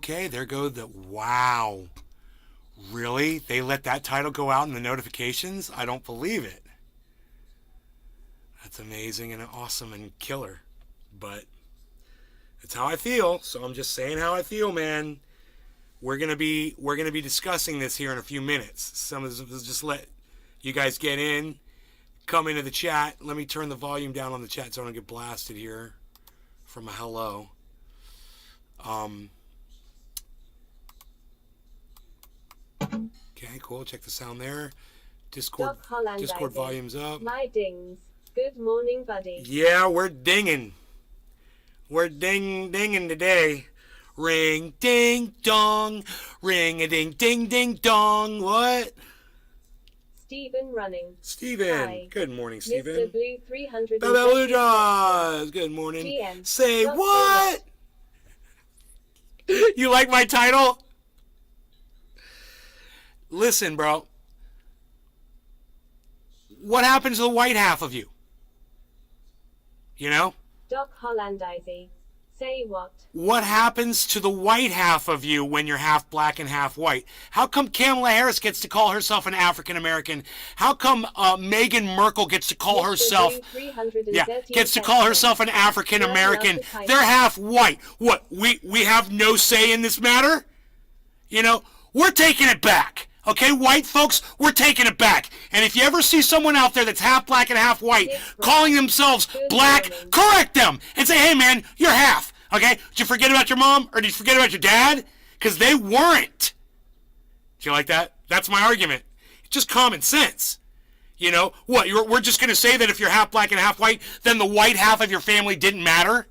Okay, there go the... Wow. Really? They let that title go out in the notifications? I don't believe it. That's amazing and awesome and killer. But it's how I feel, so I'm just saying how I feel, man. We're gonna be discussing this here in a few minutes. Some of this, just let you guys get in, come into the chat. Let me turn the volume down on the chat so I don't get blasted here from a hello. Okay, cool. Check the sound there. Discord volume's up. My dings. Good morning, buddy. Yeah, we're dinging. We're dinging today. Ring, ding, dong. Ring a ding, ding, ding, dong. What? Stephen running. Stephen. Hi. Good morning, Stephen. Mr. Blue 300. Blue Jaws. Good morning. GM. Say what? You like my title? Listen, bro. What happens to the white half of you? You know? Doc Hollandizy. Say what? What happens to the white half of you when you're half black and half white? How come Kamala Harris gets to call herself an African American? How come Meghan Merkel gets to call herself gets to call herself an African American? They're half white. What? We have no say in this matter? You know, we're taking it back. Okay, white folks, we're taking it back. And if you ever see someone out there that's half black and half white calling themselves black, correct them and say, hey, man, you're half. Okay? Did you forget about your mom or did you forget about your dad? Because they weren't. Do you like that? That's my argument. It's just common sense. You know, what? We're just going to say that if you're half black and half white, then the white half of your family didn't matter?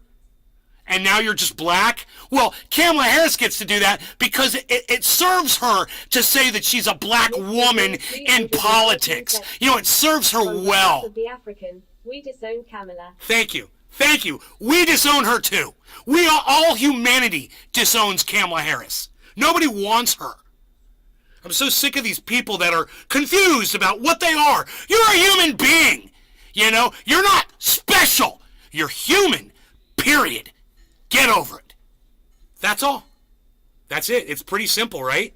And now you're just black? Well, Kamala Harris gets to do that because it serves her to say that she's a black woman in politics. You know, it serves her well. We disown Kamala. Thank you. Thank you. We disown her too. All humanity disowns Kamala Harris. Nobody wants her. I'm so sick of these people that are confused about what they are. You're a human being. You know, you're not special. You're human. Period. Get over it. That's all. That's it. It's pretty simple, right?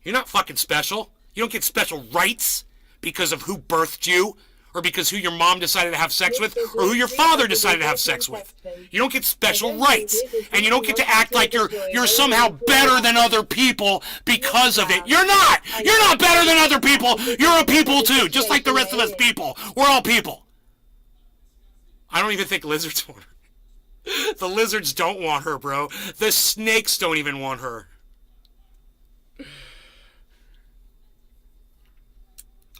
You're not fucking special. You don't get special rights because of who birthed you or because who your mom decided to have sex with or who your father decided to have sex with. You don't get special rights. And you don't get to act like you're somehow better than other people because of it. You're not. You're not better than other people. You're a people too, just like the rest of us people. We're all people. I don't even think lizards want her. The lizards don't want her, bro. The snakes don't even want her.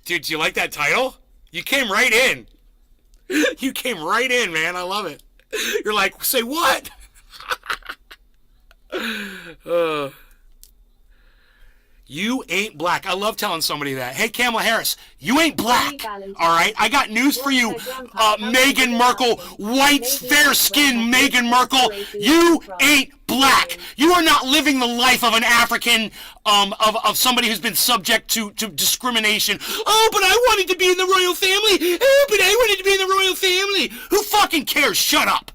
Dude, do you like that title? You came right in. You came right in, man. I love it. You're like, say what? You ain't black. I love telling somebody that. Hey, Kamala Harris, you ain't black. All right? I got news for you, Meghan Merkel, white, fair-skinned Meghan Merkel. You ain't black. You are not living the life of an African, of somebody who's been subject to discrimination. Oh, but I wanted to be in the royal family. Oh, but I wanted to be in the royal family. Who fucking cares? Shut up.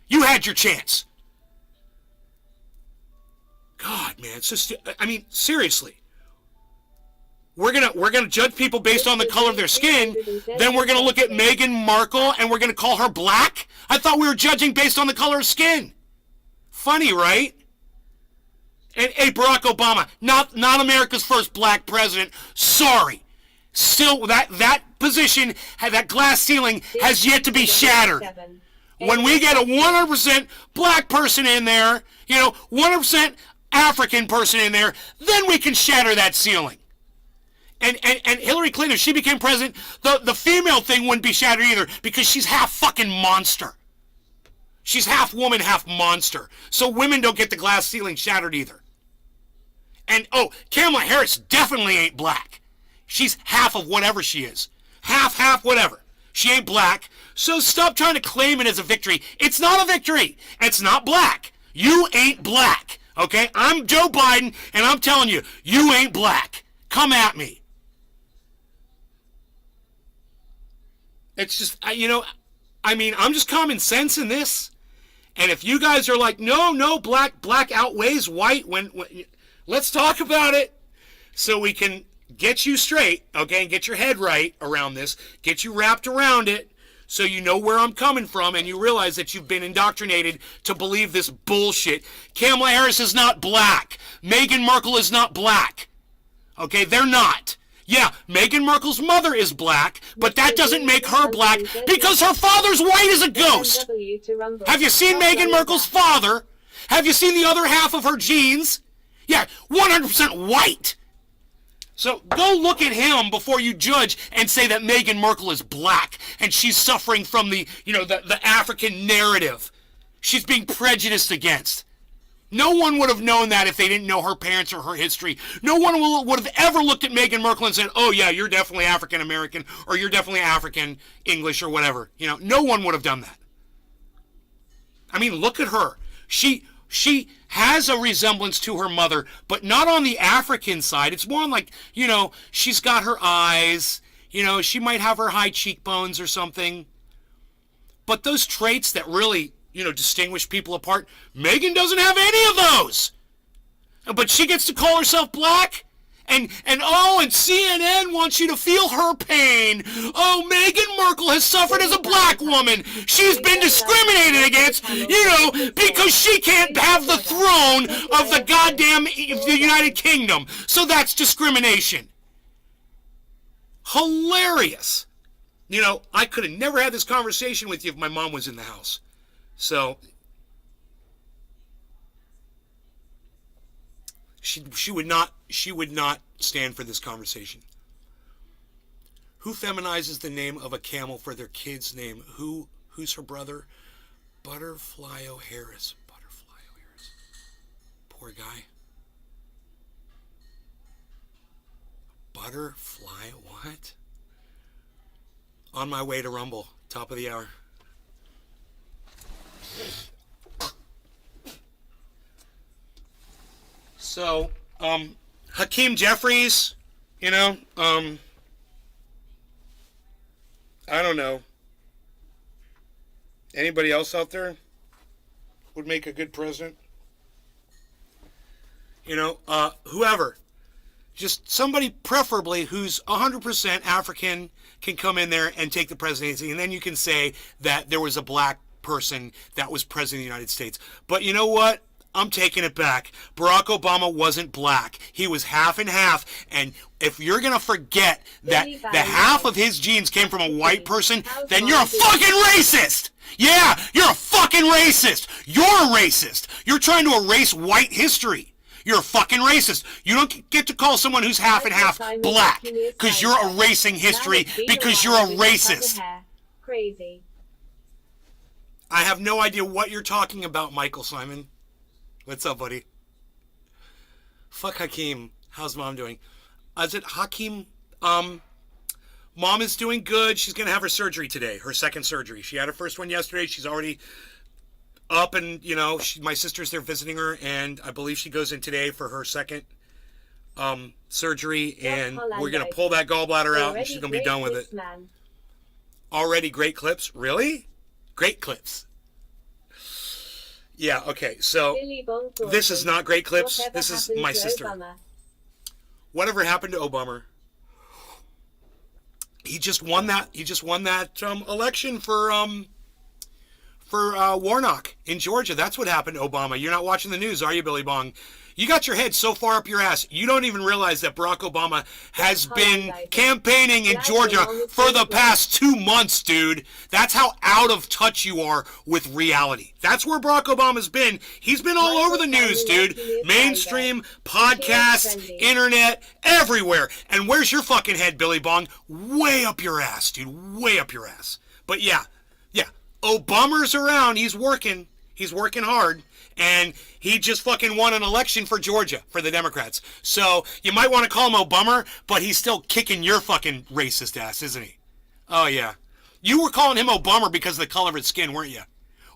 You had your chance. God, man, it's just, I mean, seriously. We're gonna judge people based on the color of their skin, then we're gonna look at Meghan Markle and we're gonna call her black? I thought we were judging based on the color of skin. Funny, right? And hey, Barack Obama, not America's first black president. Sorry. Still, that position, that glass ceiling has yet to be shattered. When we get a 100% black person in there, you know, 100% African person in there, then we can shatter that ceiling. And Hillary Clinton, if she became president, the female thing wouldn't be shattered either because she's half fucking monster. She's half woman, half monster. So women don't get the glass ceiling shattered either. And, oh, Kamala Harris definitely ain't black. She's half of whatever she is. Half, whatever. She ain't black. So stop trying to claim it as a victory. It's not a victory. It's not black. You ain't black. Okay? I'm Joe Biden, and I'm telling you, you ain't black. Come at me. It's just, you know, I mean, I'm just common sense in this. And if you guys are like, no, black outweighs white, when let's talk about it so we can get you straight, okay, and get your head right around this, get you wrapped around it so you know where I'm coming from and you realize that you've been indoctrinated to believe this bullshit. Kamala Harris is not black. Meghan Markle is not black. Okay, they're not. Yeah, Meghan Markle's mother is black, but that doesn't make her black because her father's white as a ghost. Have you seen Meghan Markle's father? Have you seen the other half of her genes? Yeah, 100% white. So go look at him before you judge and say that Meghan Markle is black and she's suffering from the African narrative. She's being prejudiced against. No one would have known that if they didn't know her parents or her history. No one would have ever looked at Meghan Markle and said, oh yeah, you're definitely African American or you're definitely African English or whatever. No one would have done that. I mean, look at her. She has a resemblance to her mother, but not on the African side. It's more like, she's got her eyes, she might have her high cheekbones or something. But those traits that really, distinguish people apart, Meghan doesn't have any of those. But she gets to call herself black? And CNN wants you to feel her pain. Oh, Meghan Markle has suffered as a black woman. She's been discriminated against, because she can't have the throne of the goddamn the United Kingdom. So that's discrimination. Hilarious. I could have never had this conversation with you if my mom was in the house. So she would not stand for this conversation. Who feminizes the name of a camel for their kid's name? Who's her brother? Butterfly O'Harris. Butterfly O'Harris. Poor guy. Butterfly what? On my way to Rumble, top of the hour. So, Hakeem Jeffries, I don't know. Anybody else out there would make a good president? Whoever. Just somebody preferably who's 100% African can come in there and take the presidency, and then you can say that there was a black person that was president of the United States. But you know what? I'm taking it back. Barack Obama wasn't black. He was half and half. And if you're going to forget that half of his genes came from a white person, then you're a fucking racist. Yeah, you're a fucking racist. You're a racist. You're trying to erase white history. You're a fucking racist. You don't get to call someone who's half and half black because you're erasing history because you're a racist. Crazy. I have no idea what you're talking about, Michael Simon. What's up, buddy? Fuck Hakeem. How's mom doing? Is it Hakeem? Mom is doing good. She's going to have her surgery today, her second surgery. She had her first one yesterday. She's already up and, my sister's there visiting her, and I believe she goes in today for her second surgery, and we're going to pull that gallbladder out, and she's going to be done with it. Already great clips? Really? Great clips. Yeah, okay, so this is not great clips. This is my sister. Whatever happened to Obama? He just won that. He just won that election for Warnock in Georgia. That's what happened to Obama. You're not watching the news, are you, Billy Bong? You got your head so far up your ass, you don't even realize that Barack Obama has been campaigning in Georgia for the past 2 months, dude. That's how out of touch you are with reality. That's where Barack Obama's been. He's been all over the news, dude. Mainstream, podcasts, internet, everywhere. And where's your fucking head, Billy Bong? Way up your ass, dude. Way up your ass. But yeah. Obama's around. He's working. He's working hard. And he just fucking won an election for Georgia, for the Democrats. So you might want to call him Obama, but he's still kicking your fucking racist ass, isn't he? Oh, yeah. You were calling him Obama because of the color of his skin, weren't you?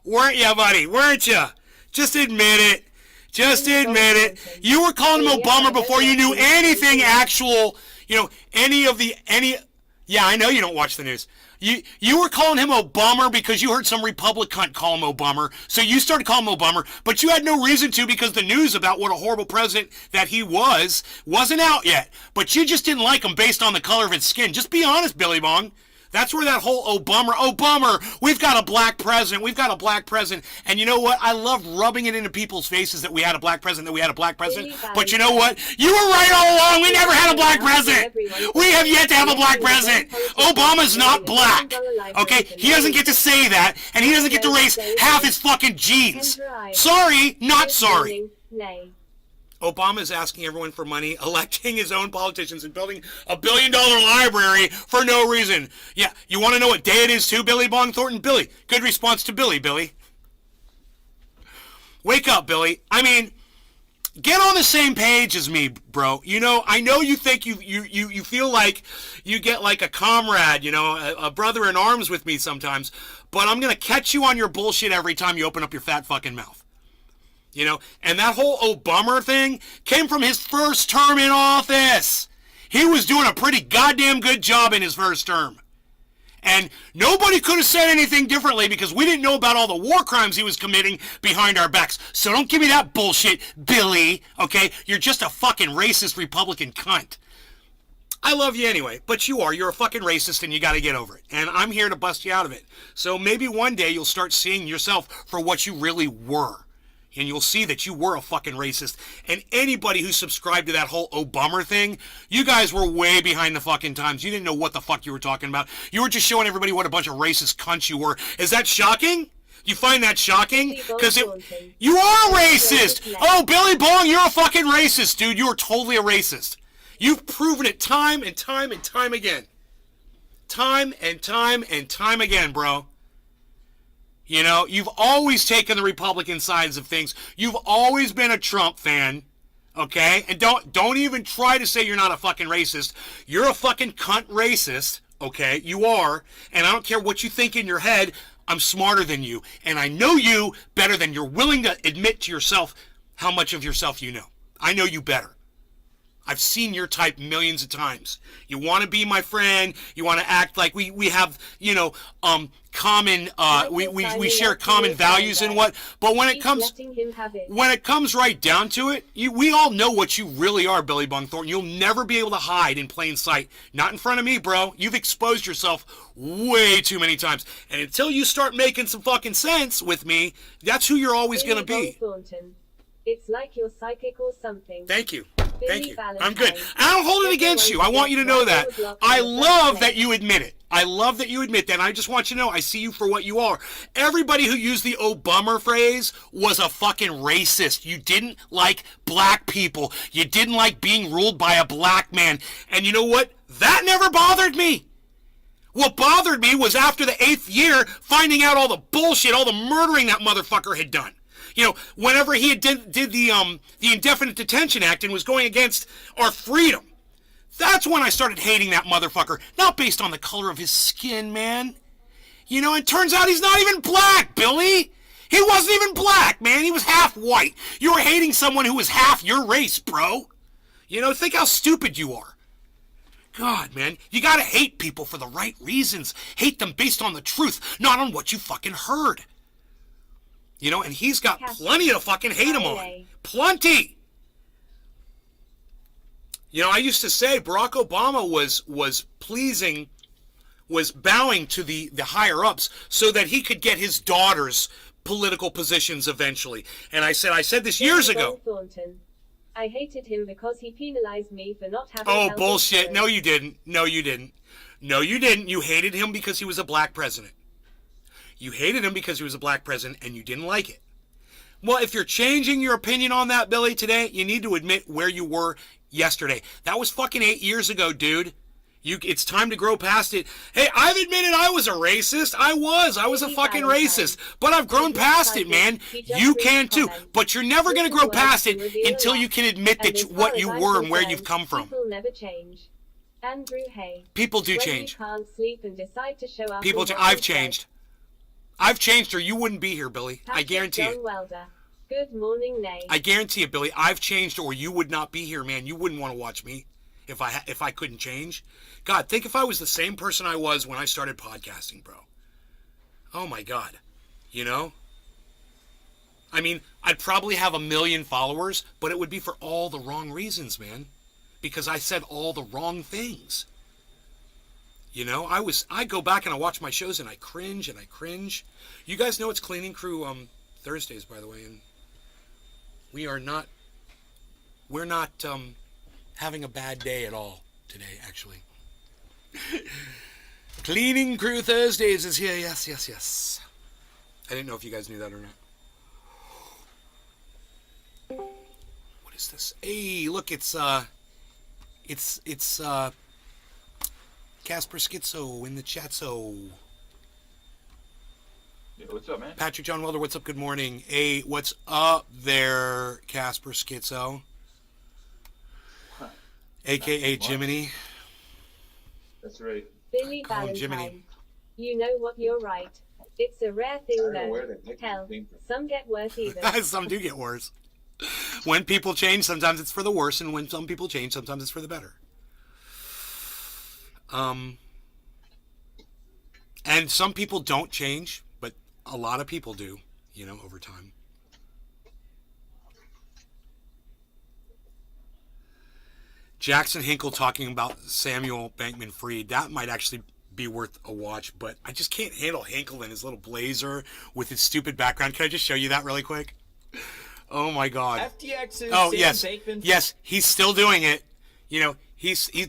Weren't you, buddy? Weren't you? Just admit it. Just admit it. You were calling him Obama before you knew anything actual, any Yeah, I know you don't watch the news. You were calling him Obama because you heard some Republic cunt call him Obama, so you started calling him Obama, but you had no reason to because the news about what a horrible president that he wasn't out yet. But you just didn't like him based on the color of his skin. Just be honest, Billy Bong. That's where that whole Obama, we've got a black president, And you know what? I love rubbing it into people's faces that we had a black president, But you know what? You were right all along. We never had a black president. We have yet to have a black president. Obama's not black. Okay? He doesn't get to say that, and he doesn't get to raise half his fucking genes. Sorry, not sorry. Obama is asking everyone for money, electing his own politicians, and building a $1 billion library for no reason. Yeah, you want to know what day it is too, Billy Bong Thornton? Billy. Good response to Billy. Wake up, Billy. I mean, get on the same page as me, bro. You know, I know you think you feel like you get like a comrade, you know, a brother in arms with me sometimes, but I'm going to catch you on your bullshit every time you open up your fat fucking mouth. You know, and that whole Obama thing came from his first term in office. He was doing a pretty goddamn good job in his first term. And nobody could have said anything differently because we didn't know about all the war crimes he was committing behind our backs. So don't give me that bullshit, Billy, okay? You're just a fucking racist Republican cunt. I love you anyway, but you're a fucking racist and you gotta get over it. And I'm here to bust you out of it. So maybe one day you'll start seeing yourself for what you really were. And you'll see that you were a fucking racist. And anybody who subscribed to that whole Obama thing, you guys were way behind the fucking times. You didn't know what the fuck you were talking about. You were just showing everybody what a bunch of racist cunts you were. Is that shocking? You find that shocking? Because you are a racist. Oh, Billy Bong, you're a fucking racist, dude. You are totally a racist. You've proven it time and time and time again. Time and time and time again, bro. You know, you've always taken the Republican sides of things. You've always been a Trump fan, okay? And don't even try to say you're not a fucking racist. You're a fucking cunt racist, okay? You are. And I don't care what you think in your head. I'm smarter than you. And I know you better than you're willing to admit to yourself how much of yourself you know. I know you better. I've seen your type millions of times. You want to be my friend. You want to act like we have, you know, common, we share common values and what. But when it comes right down to it, we all know what you really are, Billy Bong Thornton. You'll never be able to hide in plain sight. Not in front of me, bro. You've exposed yourself way too many times. And until you start making some fucking sense with me, that's who you're always going to be. It's like you're psychic or something. Thank you. Thank you. I'm good. I don't hold it against you. I want you to know that. I love that you admit it. I love that you admit that. And I just want you to know I see you for what you are. Everybody who used the Obama phrase was a fucking racist. You didn't like black people. You didn't like being ruled by a black man. And you know what? That never bothered me. What bothered me was after the 8th year, finding out all the bullshit, all the murdering that motherfucker had done. You know, whenever he did the Indefinite Detention Act and was going against our freedom, that's when I started hating that motherfucker. Not based on the color of his skin, man. You know, it turns out he's not even black, Billy. He wasn't even black, man. He was half white. You were hating someone who was half your race, bro. You know, think how stupid you are. God, man, you gotta hate people for the right reasons. Hate them based on the truth, not on what you fucking heard. You know, and he's got plenty to fucking hate him on. Plenty. You know, I used to say Barack Obama was bowing to the higher-ups so that he could get his daughter's political positions eventually. And I said this years ago. I hated him because he penalized me for not having... Oh, bullshit. No, you didn't. No, you didn't. No, you didn't. You hated him because he was a black president. You hated him because he was a black president, and you didn't like it. Well, if you're changing your opinion on that, Billy, today, you need to admit where you were yesterday. That was fucking 8 years ago, dude. It's time to grow past it. Hey, I've admitted I was a racist. I was a fucking racist. But I've grown past it, man. You can too. But you're never going to grow past it until you can admit that what you were and where you've come from. People never change. Andrew Hay. People do change. When you can't sleep and decide to show up. I've changed. I've changed or you wouldn't be here, Billy. I guarantee it. Good morning, Nay. I guarantee it, Billy. I've changed or you would not be here, man. You wouldn't want to watch me. if I couldn't change. God, think if I was the same person I was when I started podcasting, bro. Oh my God. You know? I mean, I'd probably have 1 million followers, but it would be for all the wrong reasons, man. Because I said all the wrong things. You know, I go back and I watch my shows and I cringe and I cringe. You guys know it's Cleaning Crew Thursdays, by the way, and we're not having a bad day at all today, actually. Cleaning Crew Thursdays is here. Yes, yes, yes. I didn't know if you guys knew that or not. What is this? Hey, look, it's Casper Schizo in the chat. So Yeah, what's up, man? Patrick John Welder, what's up? Good morning. Hey, what's up there, Casper Schizo? Huh. AKA Jiminy. That's right. Billy Call him Valentine. Jiminy. You know what, you're right. It's a rare thing I don't know though. where that nickname Hell, came from. some get worse even. Some do get worse. When people change, sometimes it's for the worse, and when some people change, sometimes it's for the better. And some people don't change, but a lot of people do, you know, over time. Jackson Hinkle talking about Samuel Bankman-Fried. That might actually be worth a watch, but I just can't handle Hinkle in his little blazer with his stupid background. Can I just show you that really quick? Oh my God. FTX's Oh, Sam yes. Bankman. Yes, he's still doing it. You know,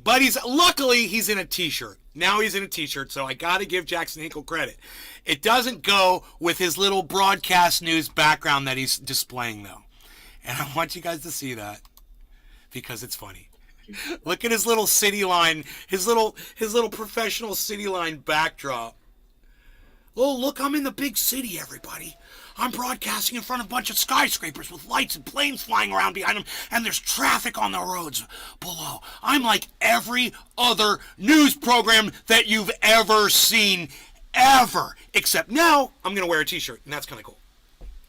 but luckily he's in a t-shirt. Now he's in a t-shirt, so I got to give Jackson Hinkle credit. It doesn't go with his little broadcast news background that he's displaying, though. And I want you guys to see that because it's funny. Look at his little city line, his little professional city line backdrop. Oh, look, I'm in the big city, everybody. I'm broadcasting in front of a bunch of skyscrapers with lights and planes flying around behind them, and there's traffic on the roads below. I'm like every other news program that you've ever seen, ever. Except now, I'm going to wear a t-shirt, and that's kind of cool.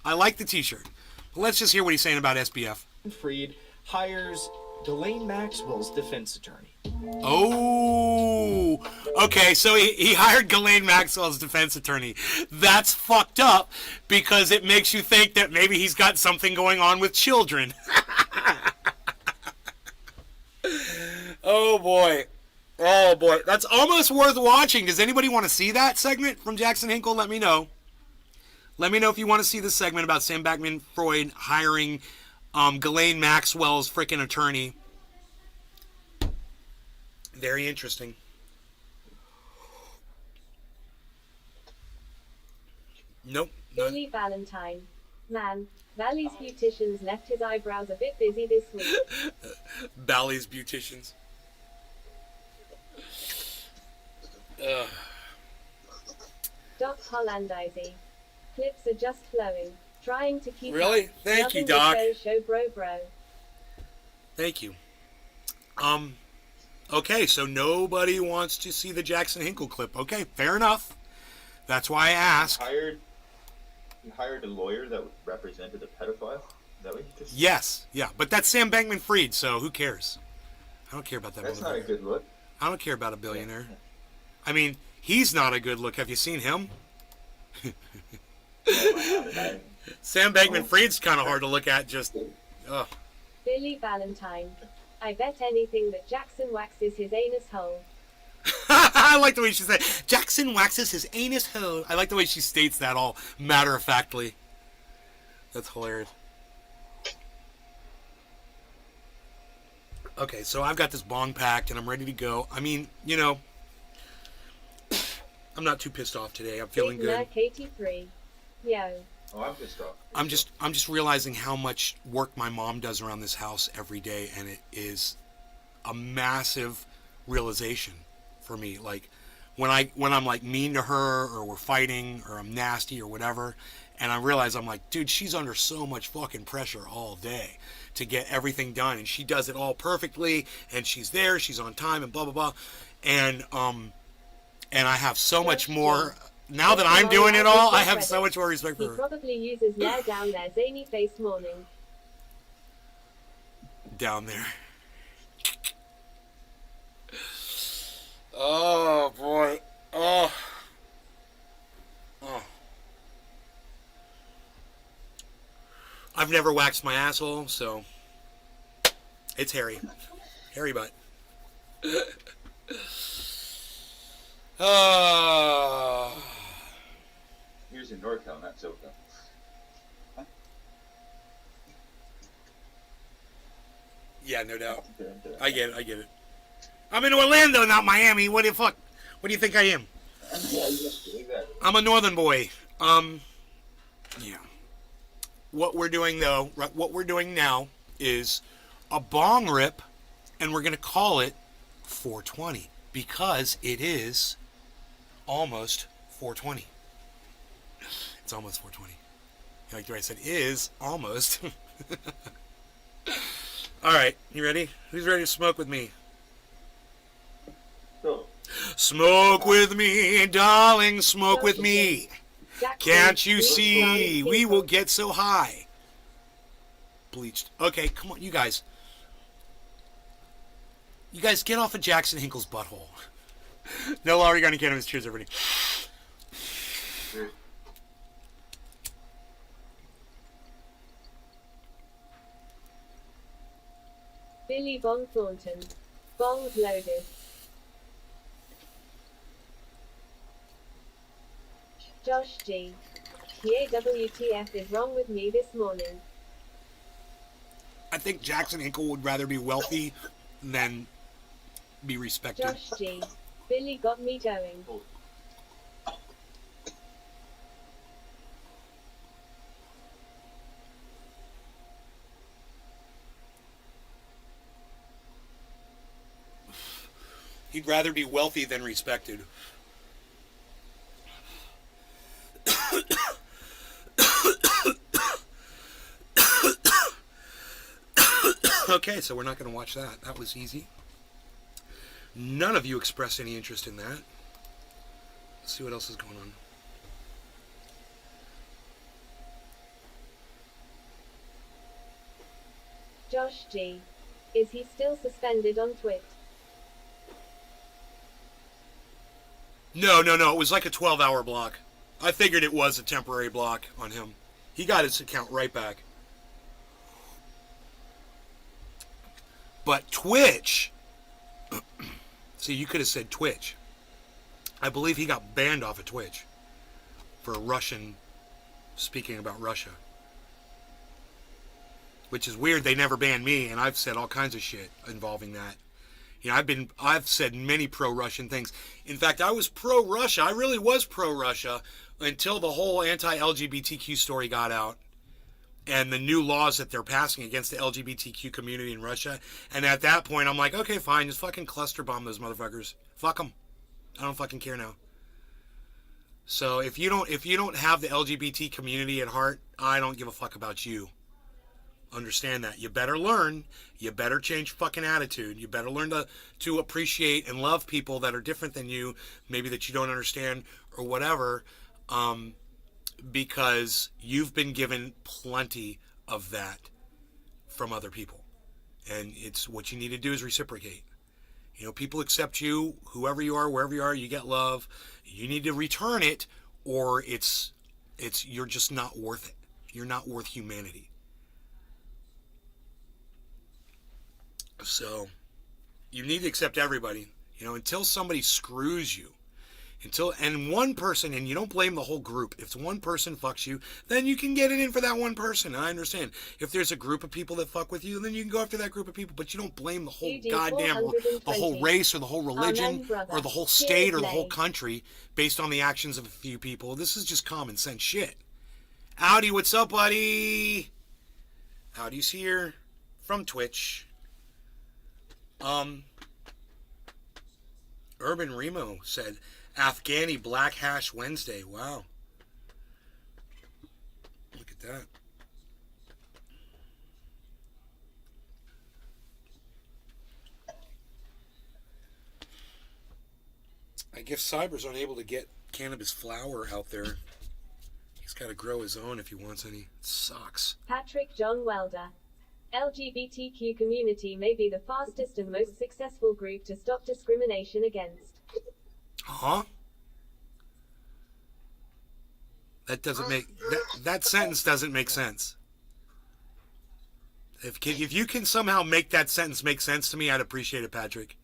I like the t-shirt. But let's just hear what he's saying about SBF. Fried hires Ghislaine Maxwell's defense attorney. Oh, okay, so he hired Ghislaine Maxwell's defense attorney. That's fucked up because it makes you think that maybe he's got something going on with children. Oh boy. Oh boy. That's almost worth watching. Does anybody want to see that segment from Jackson Hinkle? Let me know. Let me know if you want to see this segment about Sam Bankman-Fried hiring Ghislaine Maxwell's freaking attorney. Very interesting. Nope. Billy Valentine. Man, Valley's beauticians left his eyebrows a bit busy this week. Bally's beauticians. Doc Hollandizy. Clips are just flowing. Trying to keep Really? up. Thank you, Loving the Doc. Show bro. Thank you. Okay, so nobody wants to see the Jackson Hinkle clip. Okay, fair enough. That's why I asked. He hired a lawyer that represented a pedophile? Is that what you just said? Yes, yeah, but that's Sam Bankman-Fried, so who cares? I don't care about that. That's not a motherfucker. good look. I don't care about a billionaire. I mean, he's not a good look. Have you seen him? Sam Bankman-Fried's kind of hard to look at. Just, ugh. Billy Valentine. I bet anything that Jackson waxes his anus hole. I like the way she said, Jackson waxes his anus hole. I like the way she states that all matter-of-factly. That's hilarious. Okay, so I've got this bong packed and I'm ready to go. I mean, you know, I'm not too pissed off today. I'm feeling Big good. Merc 83. Yo. Oh, I'm pissed off. I'm just realizing how much work my mom does around this house every day, and it is a massive realization for me. Like when I'm like mean to her, or we're fighting, or I'm nasty or whatever, and I realize I'm like, dude, she's under so much fucking pressure all day to get everything done, and she does it all perfectly, and she's there, she's on time, and blah blah blah, and I have so much more. Now that I'm doing it all, I have so much more respect He for her. probably uses Nair down there zany faced morning. Down there. Oh boy. Oh. Oh. I've never waxed my asshole, so it's hairy. Hairy butt. Oh. Here's in NorCal, not SoCal. Yeah, no doubt. I get it. I'm in Orlando, not Miami. What the fuck? What do you think I am? Yeah, exactly. I'm a northern boy. Yeah. What we're doing now is a bong rip, and we're gonna call it 420 because it is almost 420. It's almost 420. Like the way I said, is almost. All right, you ready? Who's ready to smoke with me? So, Smoke with me, darling, smoke with me. Jackson, Can't you Brooks, see? Ronnie We will Kinkle. get so high. Bleached. Okay, come on, you guys. You guys get off of Jackson Hinkle's butthole. No longer gonna get him. Cheers, everybody. here. Billy Bong Thornton. Bongs loaded. Josh G. Yeah, WTF is wrong with me this morning. I think Jackson Hinkle would rather be wealthy than be respected. Josh G. Billy got me going. He'd rather be wealthy than respected. Okay, so we're not going to watch that. That was easy. None of you expressed any interest in that. Let's see what else is going on. Josh G. Is he still suspended on Twitch? No. It was like a 12-hour block. I figured it was a temporary block on him. He got his account right back. But Twitch... See, you could have said Twitch. I believe he got banned off of Twitch for Russian... speaking about Russia. Which is weird, they never banned me, and I've said all kinds of shit involving that. You know, I've said many pro-Russian things. In fact, I was pro-Russia. I really was pro-Russia until the whole anti-LGBTQ story got out and the new laws that they're passing against the LGBTQ community in Russia. And at that point, I'm like, okay, fine, just fucking cluster bomb those motherfuckers. Fuck them. I don't fucking care now. So if you don't have the LGBT community at heart, I don't give a fuck about you. Understand that. You better learn. You better change fucking attitude. You better learn to appreciate and love people that are different than you, maybe that you don't understand or whatever, because you've been given plenty of that from other people. And it's what you need to do is reciprocate. You know, people accept you, whoever you are, wherever you are, you get love. You need to return it, or you're just not worth it. You're not worth humanity. So, you need to accept everybody, you know, until somebody screws you. And one person, and you don't blame the whole group. If one person fucks you, then you can get it in for that one person. I understand. If there's a group of people that fuck with you, then you can go after that group of people. But you don't blame the whole the whole race or the whole religion or the whole state or the whole country based on the actions of a few people. This is just common sense shit. Howdy, what's up, buddy? Howdy's here from Twitch. Urban Remo said, Afghani Black Hash Wednesday. Wow. Look at that. I guess Cyber's unable to get cannabis flower out there. He's got to grow his own if he wants any. It sucks. Patrick John Welder. LGBTQ community may be the fastest and most successful group to stop discrimination against. Huh? That doesn't make that sentence doesn't make sense. If you can somehow make that sentence make sense to me, I'd appreciate it, Patrick.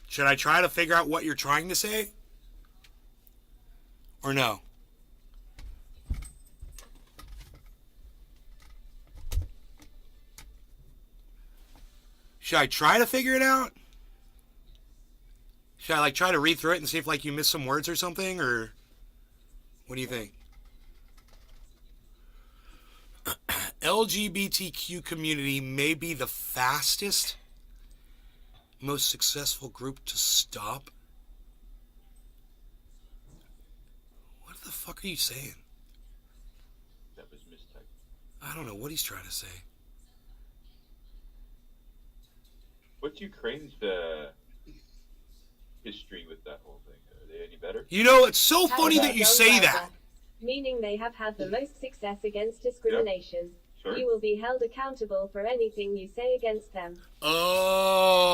Should I try to figure out what you're trying to say? Or no? Should I try to figure it out? Should I try to read through it and see if you missed some words or something, or what do you think? LGBTQ community may be the fastest, most successful group to stop. What the fuck are you saying? That was mistyped. I don't know what he's trying to say. What's Ukraine's history with that whole thing? Are they any better? You know, it's so funny that you say that. Meaning they have had the most success against discrimination. Sure. You will be held accountable for anything you say against them. Oh,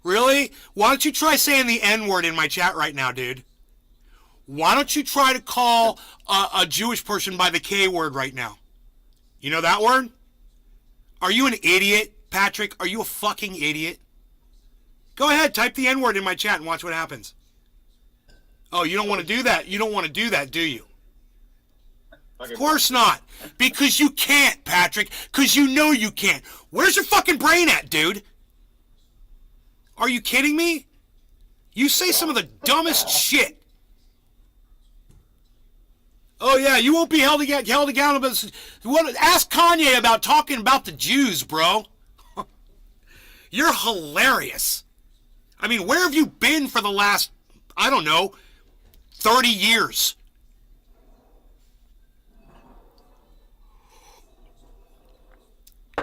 really? Why don't you try saying the N-word in my chat right now, dude? Why don't you try to call a Jewish person by the K-word right now? You know that word? Are you an idiot, Patrick? Are you a fucking idiot? Go ahead, type the N-word in my chat and watch what happens. Oh, you don't want to do that? You don't want to do that, do you? Of course not. Because you can't, Patrick. Because you know you can't. Where's your fucking brain at, dude? Are you kidding me? You say some of the dumbest shit. Oh, yeah, you won't be held accountable. Ask Kanye about talking about the Jews, bro. You're hilarious. I mean, where have you been for the last, I don't know, 30 years?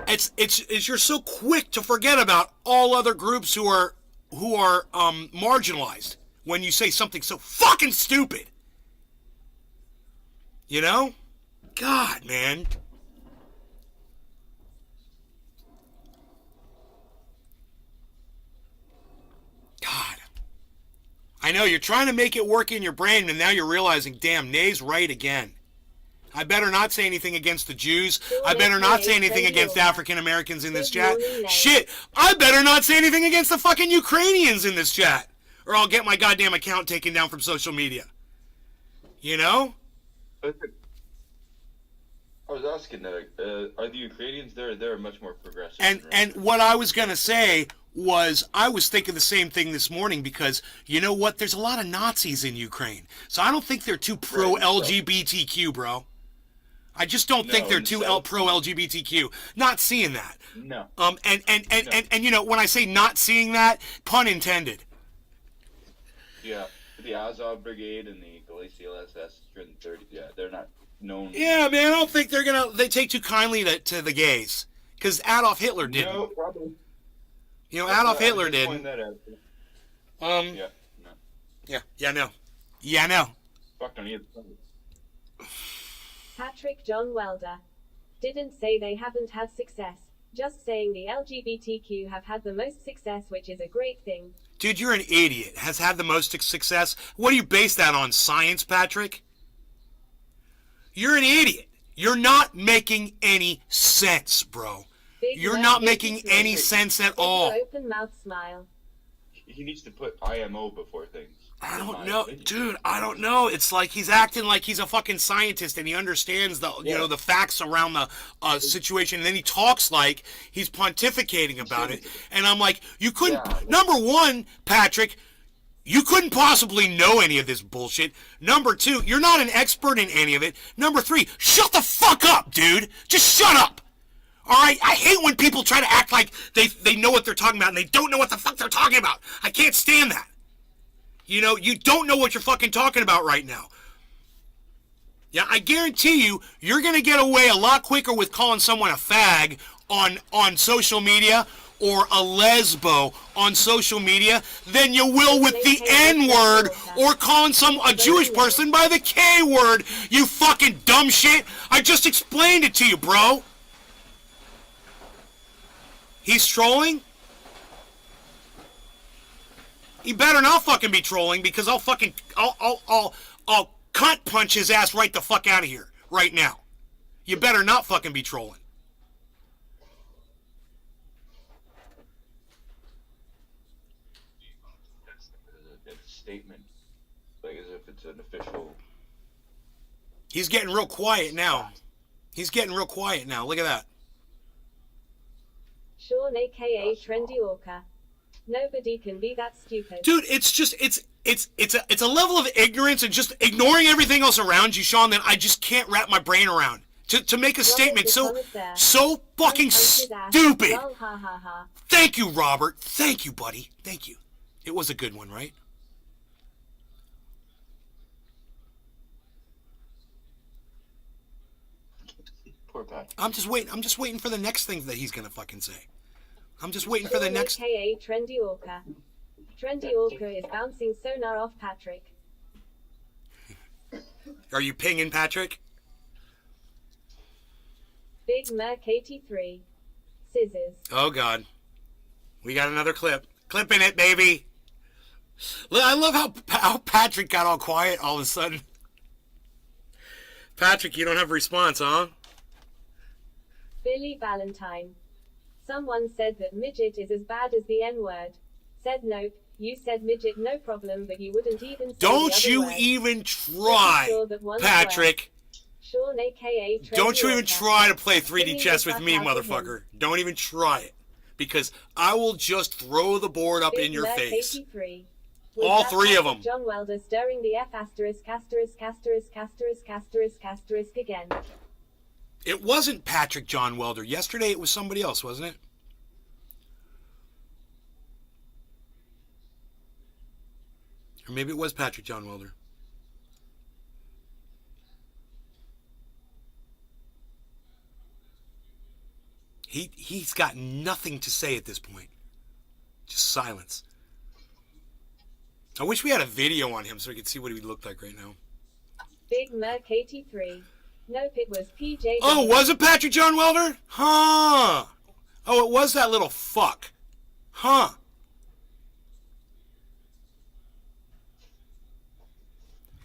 It's you're so quick to forget about all other groups who are marginalized when you say something so fucking stupid. You know? God, man. God. I know, you're trying to make it work in your brain, and now you're realizing, damn, Nay's right again. I better not say anything against the Jews. I better not say anything against African Americans in this chat. Shit, I better not say anything against the fucking Ukrainians in this chat, or I'll get my goddamn account taken down from social media. You know? I was asking, are the Ukrainians they're much more progressive? And what I was gonna say was, I was thinking the same thing this morning, because you know what? There's a lot of Nazis in Ukraine, so I don't think they're too pro LGBTQ, bro. I just don't think they're too pro LGBTQ. Not seeing that. No. And you know, when I say not seeing that, pun intended. Yeah, the Azov Brigade and the Glacial SS, yeah, they're not known. Yeah, man, I don't think they take too kindly to the gays, because Adolf Hitler didn't. No, probably. You know, Adolf Hitler didn't. Point that out. Yeah, no. Yeah, no. Fuck on either. Patrick John Welder. Didn't say they haven't had success. Just saying the LGBTQ have had the most success, which is a great thing. Dude, you're an idiot. Has had the most success? What do you base that on? Science, Patrick? You're an idiot. You're not making any sense, bro. You're not making any sense at all. Open mouth smile. He needs to put IMO before things. I don't know, dude. I don't know. It's like he's acting like he's a fucking scientist and he understands the the facts around the situation, and then he talks like he's pontificating about it. And I'm like, you couldn't. Number one, Patrick, you couldn't possibly know any of this bullshit. Number two, you're not an expert in any of it. Number three, shut the fuck up, dude. Just shut up. All right? I hate when people try to act like they know what they're talking about and they don't know what the fuck they're talking about. I can't stand that. You know, you don't know what you're fucking talking about right now. Yeah, I guarantee you, you're going to get away a lot quicker with calling someone a fag on social media or a lesbo on social media than you will with the N-word or calling a Jewish person by the K-word, you fucking dumb shit. I just explained it to you, bro. He's trolling? He better not fucking be trolling because I'll cunt punch his ass right the fuck out of here right now. You better not fucking be trolling. It's a statement, like as if it's an official. He's getting real quiet now. He's getting real quiet now. Look at that. Sean, aka Trendy Orca. Nobody can be that stupid. Dude, it's just it's a level of ignorance and just ignoring everything else around you, Sean, that I just can't wrap my brain around. To make a statement so fucking stupid. Lol, ha, ha, ha. Thank you, Robert. Thank you, buddy. Thank you. It was a good one, right? Poor Pat. I'm just waiting for the next thing that he's gonna fucking say. I'm just waiting for the next. AKA Trendy Orca. Trendy Orca is bouncing sonar off Patrick. Are you pinging Patrick? Big Merc 83. Scissors. Oh God, we got another clip. Clipping it, baby. Look, I love how Patrick got all quiet all of a sudden. Patrick, you don't have a response, huh? Billy Valentine. Someone said that midget is as bad as the N-word. Said nope. You said midget no problem, but you wouldn't even say Don't the other you word. even try, Patrick. Sean, aka Trendy Don't you even Orca. try to play 3D Bring chess the with fuck me, out of motherfucker. him. Don't even try it. Because I will just throw the board up Big in your Merc face. 83. Was All that three of Patrick them. John Welder stirring the F asterisk asterisk asterisk asterisk asterisk asterisk again. It wasn't Patrick John Welder. Yesterday it was somebody else, wasn't it? Or maybe it was Patrick John Welder. He's got nothing to say at this point. Just silence. I wish we had a video on him so we could see what he looked like right now. Big Merc 83. Nope, it was PJ. Oh, was it Patrick John Welder? Huh. Oh, it was that little fuck. Huh.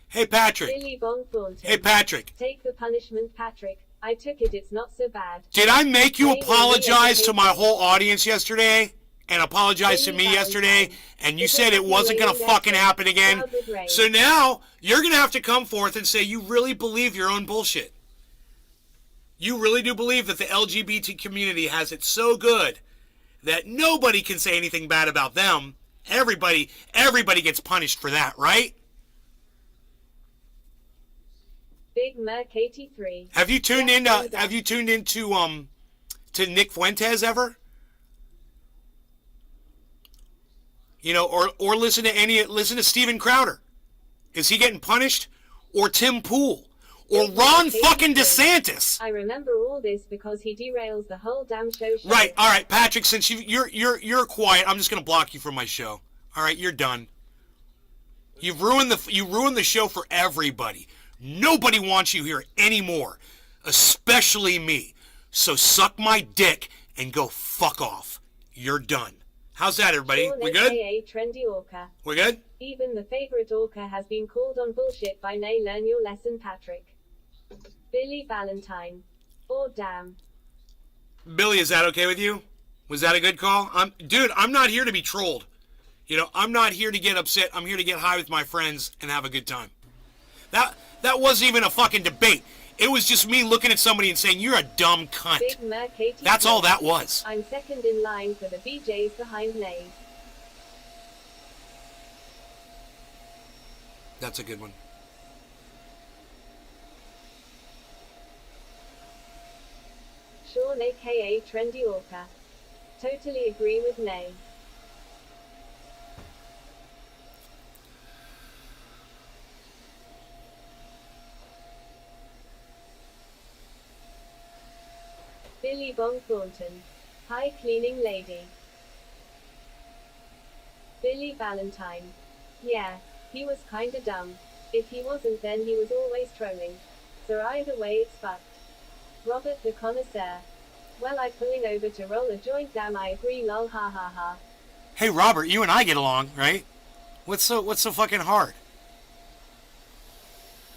Hey, Patrick. Billy Bong Thornton. Hey, Patrick. Take the punishment, Patrick. I took it, it's not so bad. Did I make you Hey, apologize Billy, to my whole audience yesterday? And apologize to Billy me yesterday? Valentine. And you Because said it you wasn't lay going to in fucking that happen again? cloud with rain. So now, you're going to have to come forth and say you really believe your own bullshit. You really do believe that the LGBT community has it so good that nobody can say anything bad about them. Everybody gets punished for that, right? Big Merc 83. Have you tuned Yeah, into thumbs up. Have you tuned into to Nick Fuentes ever? You know, or listen to Steven Crowder. Is he getting punished? Or Tim Pool? Or Big Ron Merc fucking 83. DeSantis? I remember all this because he derails the whole damn show. Right. All right, Patrick. Since you're quiet, I'm just gonna block you from my show. All right, you're done. You ruined the show for everybody. Nobody wants you here anymore, especially me. So suck my dick and go fuck off. You're done. How's that, everybody? Sean, We good? aka Trendy Orca. We good? Even the favorite orca has been called on bullshit by Nay. Learn your lesson, Patrick. Billy Valentine. Oh damn. Billy, is that okay with you? Was that a good call? Dude, I'm not here to be trolled. You know, I'm not here to get upset. I'm here to get high with my friends and have a good time. That wasn't even a fucking debate. It was just me looking at somebody and saying, you're a dumb cunt. Big Merc 83. That's all that was. I'm second in line for the BJs behind Nay. That's a good one. Sean, aka Trendy Orca. Totally agree with Nay. Billy Bong Thornton. Hi, cleaning lady. Billy Valentine. Yeah, he was kinda dumb. If he wasn't, then he was always trolling. So either way, it's fucked. Robert the Connoisseur. Well, I'm pulling over to roll a joint. Damn, I agree. Lol, ha ha ha. Hey, Robert, you and I get along, right? What's so fucking hard?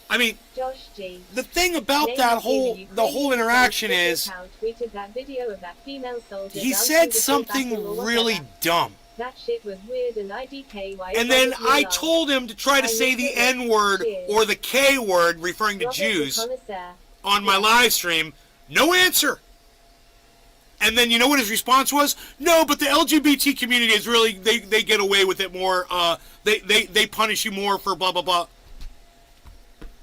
I mean, Josh G. the thing about Name that of whole Ukrainian the whole interaction Twitter is account tweeted that video of that female soldier he dancing said to something battle or really whatever. dumb. That shit was weird and IDKY. And then probably I lol. told him to try to I say looked the at it. N-word Cheers. or the K-word referring to Robert the Jews connoisseur. on my live stream. No answer. And then you know what his response was? No, but the LGBT community is really, they get away with it more. They punish you more for blah, blah, blah.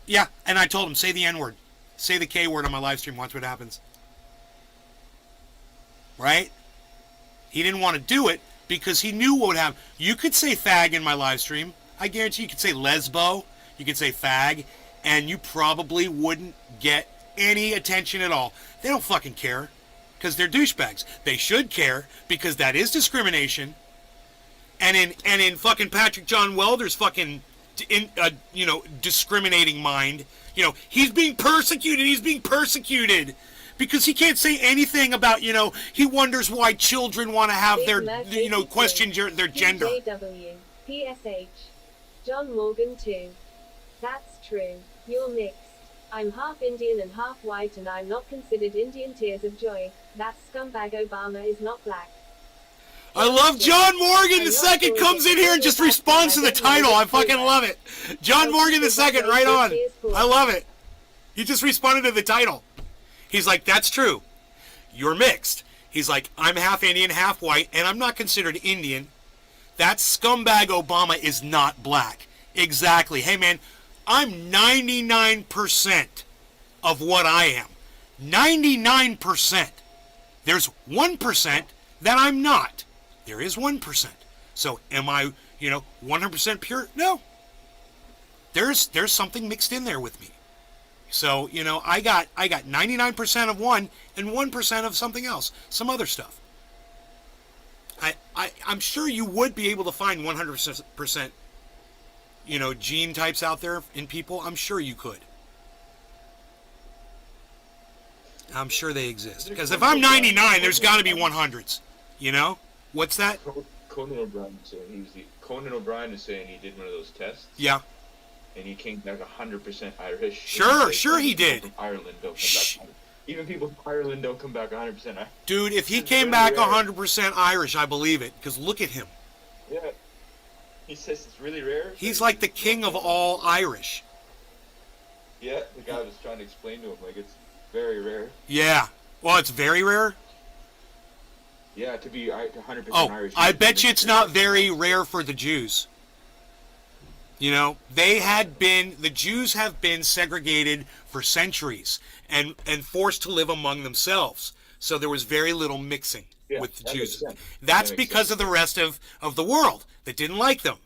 Yeah, and I told him, say the N-word. Say the K-word on my live stream. Watch what happens. Right? He didn't want to do it because he knew what would happen. You could say fag in my live stream. I guarantee you could say lesbo. You could say fag. And you probably wouldn't get any attention at all. They don't fucking care. Because they're douchebags. They should care because that is discrimination. And in fucking Patrick John Welder's fucking discriminating mind, he's being persecuted because he can't say anything about, he wonders why children want to have their question their gender. PJW. PSH. John Morgan too. That's true. You're mixed. I'm half Indian and half white and I'm not considered Indian. Tears of joy. That scumbag Obama is not black. I love John Morgan II comes in here and just responds to the title. I fucking love it. John Morgan II, right on. I love it. He just responded to the title. He's like, that's true. You're mixed. He's like, I'm half Indian, half white, and I'm not considered Indian. That scumbag Obama is not black. Exactly. Hey, man, I'm 99% of what I am. 99%. There's 1% that I'm not. There is 1%. So am I, 100% pure? No. There's something mixed in there with me. So, I got 99% of one and 1% of something else, some other stuff. I'm sure you would be able to find 100%, gene types out there in people. I'm sure you could. I'm sure they exist. Because if I'm 99, there's got to be 100s. What's that? Conan O'Brien is saying he did one of those tests. Yeah. And he came back 100% Irish. Sure he did. From Ireland don't come back. Even people from Ireland don't come back 100% Irish. Dude, if he came back 100% Irish, I believe it. Because look at him. Yeah. He says it's really rare. He's like the king of all Irish. Yeah, the guy was trying to explain to him, like, it's very rare. Yeah. Well, it's very rare? Yeah, to be 100% Irish. I bet you it's not very rare for the Jews. The Jews have been segregated for centuries and forced to live among themselves. So there was very little mixing with the Jews. That's because of the rest of the world that didn't like them.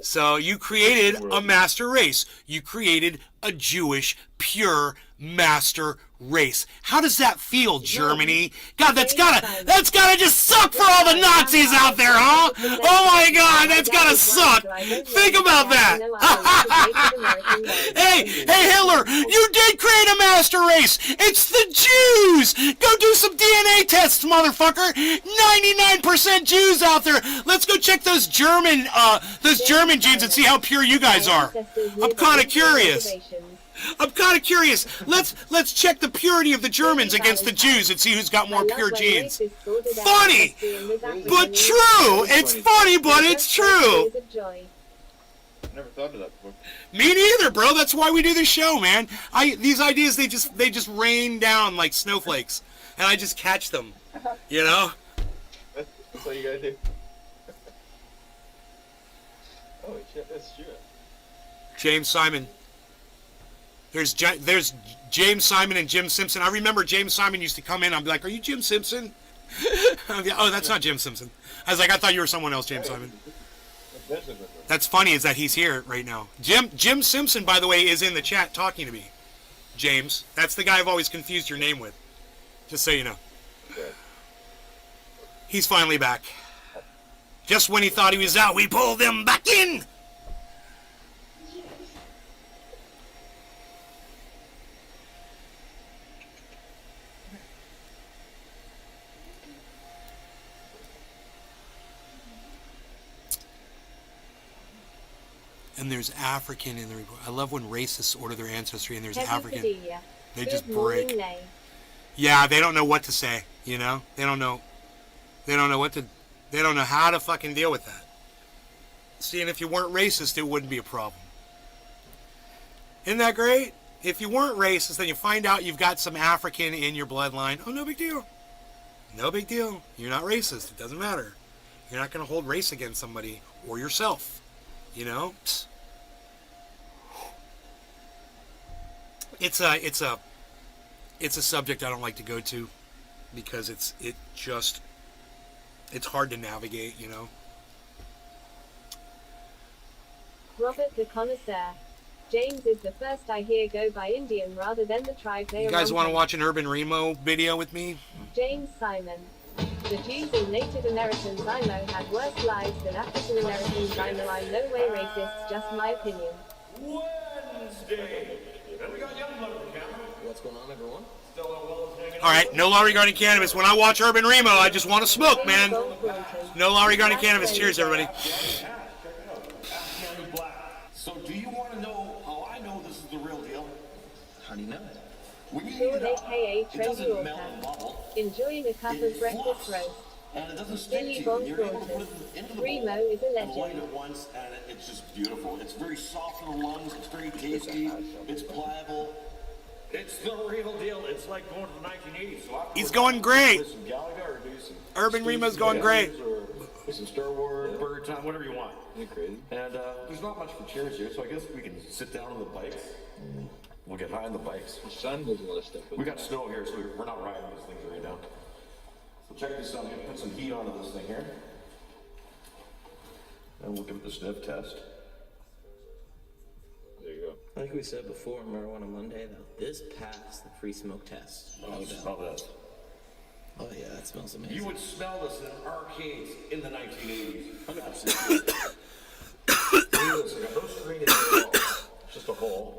So you created a master race. You created a Jewish, pure master race. How does that feel, Germany? God, that's gotta just suck for all the Nazis out there, huh? Oh my God, that's gotta suck. Think about that. Hey, Hitler, you did create a master race. It's the Jews. Go do some DNA tests, motherfucker. 99% Jews out there. Let's go check those German genes and see how pure you guys are. I'm kind of curious. Let's check the purity of the Germans against the Jews and see who's got more pure genes. Funny, but true. It's funny, but it's true. I never thought of that before. Me neither, bro. That's why we do this show, man. These ideas they just rain down like snowflakes, and I just catch them. That's all you gotta do. Oh shit, that's true. James Simon. There's James Simon and Jim Simpson. I remember James Simon used to come in. I'd be like, "Are you Jim Simpson?" Oh, that's not Jim Simpson. I was like, I thought you were someone else, James Simon. That's funny is that he's here right now. Jim Simpson, by the way, is in the chat talking to me. James, that's the guy I've always confused your name with. Just so you know. He's finally back. Just when he thought he was out, we pulled him back in. And there's African in the report. I love when racists order their ancestry and there's Heavy African. Padilla. They Good just morning, break. Nay. Yeah, they don't know what to say, you know? They don't know what to, they don't know how to fucking deal with that. See, and if you weren't racist, it wouldn't be a problem. Isn't that great? If you weren't racist, then you find out you've got some African in your bloodline. Oh, no big deal. No big deal. You're not racist. It doesn't matter. You're not going to hold race against somebody or yourself. You know? Psst. It's a subject I don't like to go to because it's hard to navigate, you know. Robert the Connoisseur. James is the first I hear go by Indian rather than the tribe they You are guys on. want to watch an Urban Remo video with me? James Simon. The Jews and Native Americans I know had worse lives than African Americans I know. I'm no way racist, just my opinion. Wednesday. And we got Youngblood on camera. What's going on, everyone? All right, no law regarding cannabis. When I watch Urban Remo, I just want to smoke, man. No law regarding cannabis. Cheers, everybody. County Black. So do you want to know how I know this is the real deal? How do you know? When you heat Ford it up, aka it Trendy doesn't melt and Author. bubble. Enjoying a cup It of breakfast fluffs, roast. and it doesn't stick to Billy you. Bob You're able to put Thornton. it into the Remo bowl is a and light legend. it once, and it's just beautiful. It's very soft in the lungs. It's very tasty. It's pliable. It's the real deal. It's like going to the 1980s. So He's going great. Do some Gallagher or do some Urban Steve Remo's going great. Or some Star Wars, Bird Time, whatever you want. You're crazy. And there's not much for chairs here, so I guess we can sit down on the bikes. We'll get high on the bikes. The sun does a lot of stuff. We got snow here, so we're not riding these things right now. So check this out. I'm gonna put some heat onto this thing here. And we'll give it the sniff test. There you go. I think we said before, Marijuana Monday, that this passed the free smoke test. Oh, smell this. Oh yeah, that smells amazing. You would smell this in arcades in the 1980s. Absolutely. No screen in there at all. It's just a hole.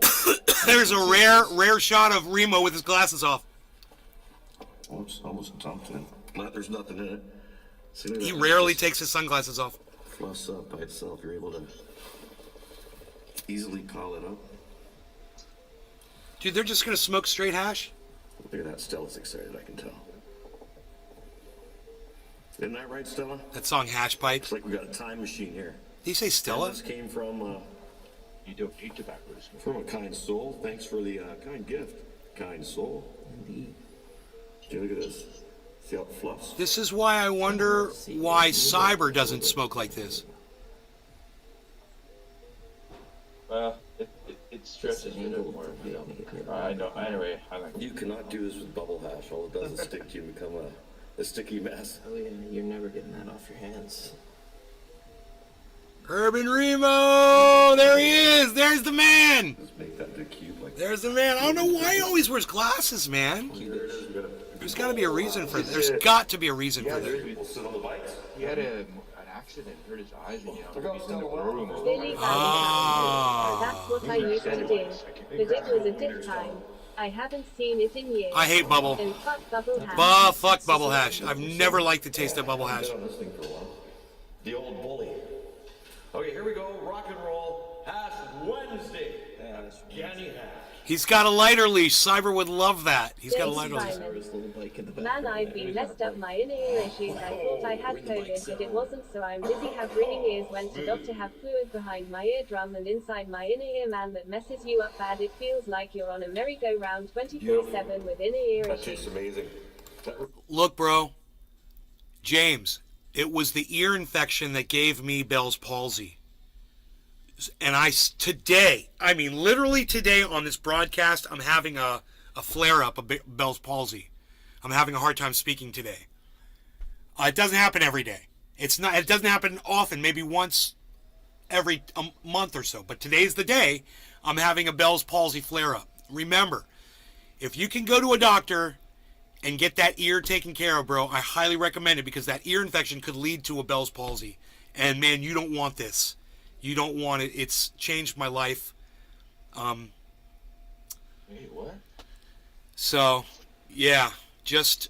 There's a rare shot of Remo with his glasses off. Oops, almost dumped in. There's nothing in it. See, look at He that. rarely takes his sunglasses off. Fluffs up by itself. You're able to easily call it up. Dude, they're just gonna smoke straight hash? Look at that. Stella's excited, I can tell. Isn't that right, Stella? That song Hash Pipe. It's like we got a time machine here. Did he say Stella? This came from You don't eat tobacco. from a kind soul. Thanks for the kind gift, kind soul. Indeed. Dude, look at this. See how it fluffs? This is why I wonder why Cyber doesn't smoke like this. Well, it stretches It's it a angled bit more. to You know. make it- I know. Anyway, I like. You cannot do this with bubble hash. All it does is stick to you and become a sticky mess. Oh yeah, you're never getting that off your hands. Urban Remo! There he is! There's the man! Let's make that into a cube like that. There's the man. I don't know why he always wears glasses, man. There it is. We got There's gotta be a reason for this. There's got to be a reason for this. People sit on the bikes. He had an accident, hurt his eyes, and Look how he's in the still room. Billy Ah. That's what I used to do. But it was a good time. I haven't seen it in years. I hate bubble. And fuck bubble hash. Fuck bubble hash. I've never liked the taste of bubble hash. Been on this thing for a while. The old bully. Okay, here we go. Rock and roll. Hash Wednesday. Canny hash. He's got a lighter leash. Cyber would love that. He's got a James lighter leash. Simon. His little bike in the back. Man, I've been messed up my inner ear issues. I thought I had COVID, but it wasn't, so I'm busy have ringing ears. Went to doctor, have fluid behind my eardrum and inside my inner ear. Man, that messes you up bad. It feels like you're on a merry-go-round 24/7 with inner ear That issues. tastes amazing. Look, bro. James, it was the ear infection that gave me Bell's palsy. And today, I mean literally today on this broadcast, I'm having a flare-up of Bell's palsy. I'm having a hard time speaking today. It doesn't happen every day. It doesn't happen often, maybe once every month or so. But today's the day I'm having a Bell's palsy flare-up. Remember, if you can go to a doctor and get that ear taken care of, bro, I highly recommend it because that ear infection could lead to a Bell's palsy. And man, you don't want this. You don't want it. It's changed my life. Wait, what? So, yeah, just,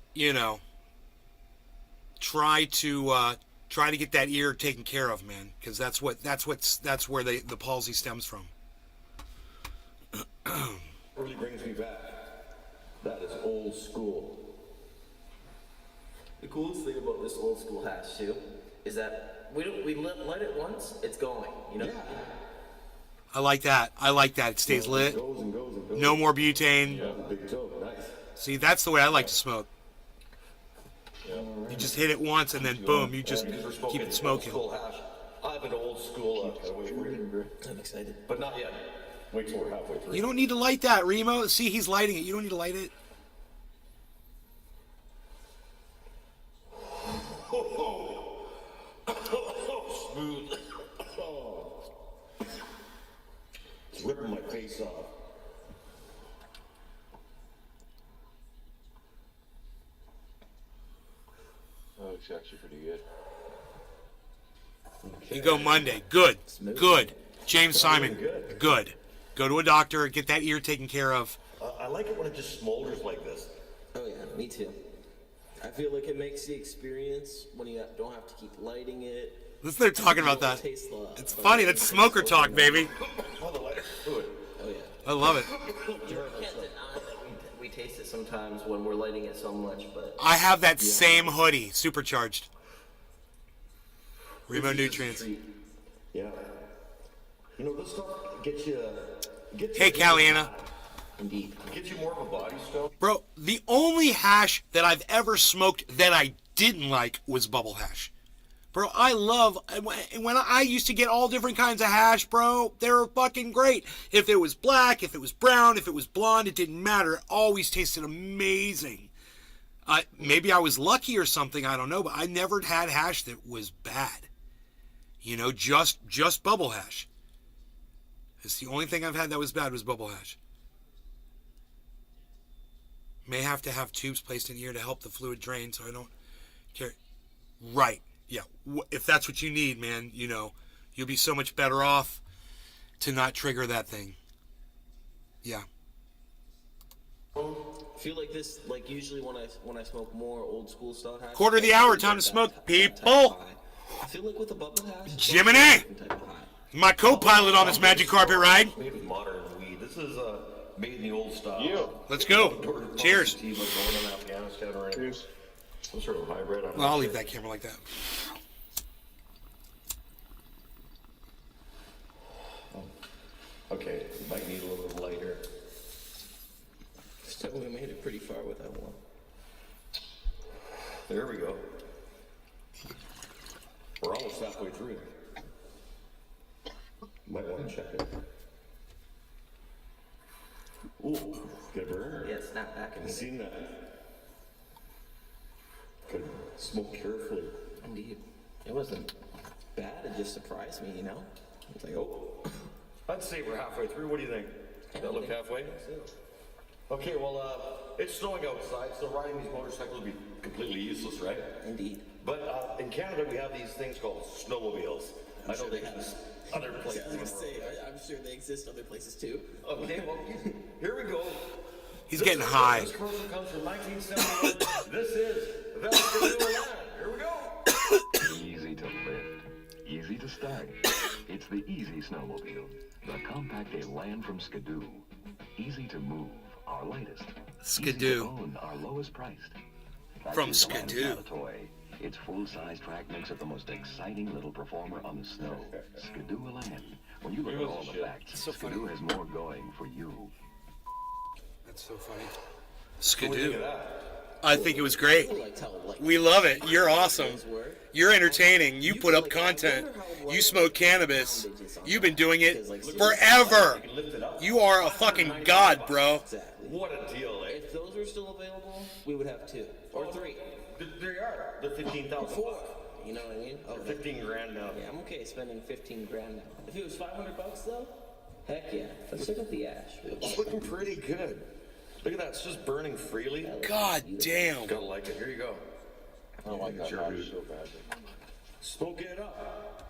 try to try to get that ear taken care of, man, because that's where the palsy stems from. Really brings me back. That is old school. The coolest thing about this old school hash too is that we light it once, it's going. You know. Yeah. I like that. It stays lit. It goes and goes and goes. No more butane. Yeah, big toe. Nice. See, that's the way I like to smoke. You just hit it once and then boom, you just Because we're keep it old smoking. school hash. I have an old school. Wait for you. I'm excited. But not yet. Wait till we're halfway through. You don't need to light that, Remo. See, he's lighting it. You don't need to light it. Smooth. It's ripping my face off. Oh, it's actually pretty good. You go Monday. Good. James Simon. Good. Go to a doctor. Get that ear taken care of. I like it when it just smolders like this. Oh yeah, me too. I feel like it makes the experience when you don't have to keep lighting it. Listen, they're talking about that. Taste the- It's funny. That's smoker talk, baby. Oh, the lighter's fluid. Oh yeah. I love it. You can't deny that we taste it sometimes when we're lighting it so much, but I have that same hoodie, supercharged. Remo It's just a Nutrients. treat. Yeah. You know, this stuff gets you. Hey, Caliana. indeed. Gets you more of a body stone. Bro, the only hash that I've ever smoked that I didn't like was bubble hash. Bro, I love, when I used to get all different kinds of hash, bro, they were fucking great. If it was black, if it was brown, if it was blonde, it didn't matter. It always tasted amazing. Maybe I was lucky or something, I don't know, but I never had hash that was bad. You know, just bubble hash. It's the only thing I've had that was bad was bubble hash. May have to have tubes placed in here to help the fluid drain, so I don't care. Right. Yeah. If that's what you need, man, you know, you'll be so much better off to not trigger that thing. Yeah. I feel like this, like usually when I smoke more old school style hash. Quarter of the hour, time to smoke, people. I feel like with the bubble hash. Jiminy! different type of high. My co-pilot on this magic carpet ride. Made with modern weed. This is made in the old style. You. Let's go. Cheers. Like going in Afghanistan or anything. Cheers. Some sort of hybrid. I'm Well, I'll not leave sure. that camera like that. Okay, it might need a little bit lighter. Still, we made it pretty far with that one. There we go. We're almost halfway through. Might want to check it. Ooh, get a burn. Yeah, snap back and Seen that? Could smoke carefully. indeed. It wasn't bad. It just surprised me, you know. It's like, oh. I'd say we're halfway through. What do you think? Does that look halfway? Okay, well, it's snowing outside, so riding these motorcycles would be completely useless, right? Indeed. But in Canada, we have these things called snowmobiles. I know they have other places. I was gonna say, I'm sure they exist other places too. Okay, well, here we go. He's This getting is- high. This commercial comes from 1971. This is Velcro Land. Here we go. Easy to lift, easy to start. It's the Easy Snowmobile, the compact Elan from Skidoo. Easy to move, our latest. Easy Skidoo. to own, our lowest priced. That's From just Elan's Skidoo. not a toy. Its full-size track makes it the most exciting little performer on the snow. Skidoo Elan. When you look at all the facts, so funny. Skidoo has more going for you. That's so funny. What do you think Skidoo. of that? I think it was great. I liked how like We love it. You're awesome. things were. You're entertaining. You put up content. You smoke cannabis. You've been doing it forever. You can lift it up. You are a fucking god, bro. Exactly. What a deal, eh? If those were still available, we would have 2 or 3, They are. They're 15,000. 4. You know what I mean? Oh, 15 grand now. yeah, I'm okay spending 15 grand now. If it was $500 though, heck yeah. Let's check out the ash. It's looking pretty good. Look at that. It's just burning freely. God damn. Gotta like it. Here you go. I don't like that Sure, hash dude. so badly. Smoke it up.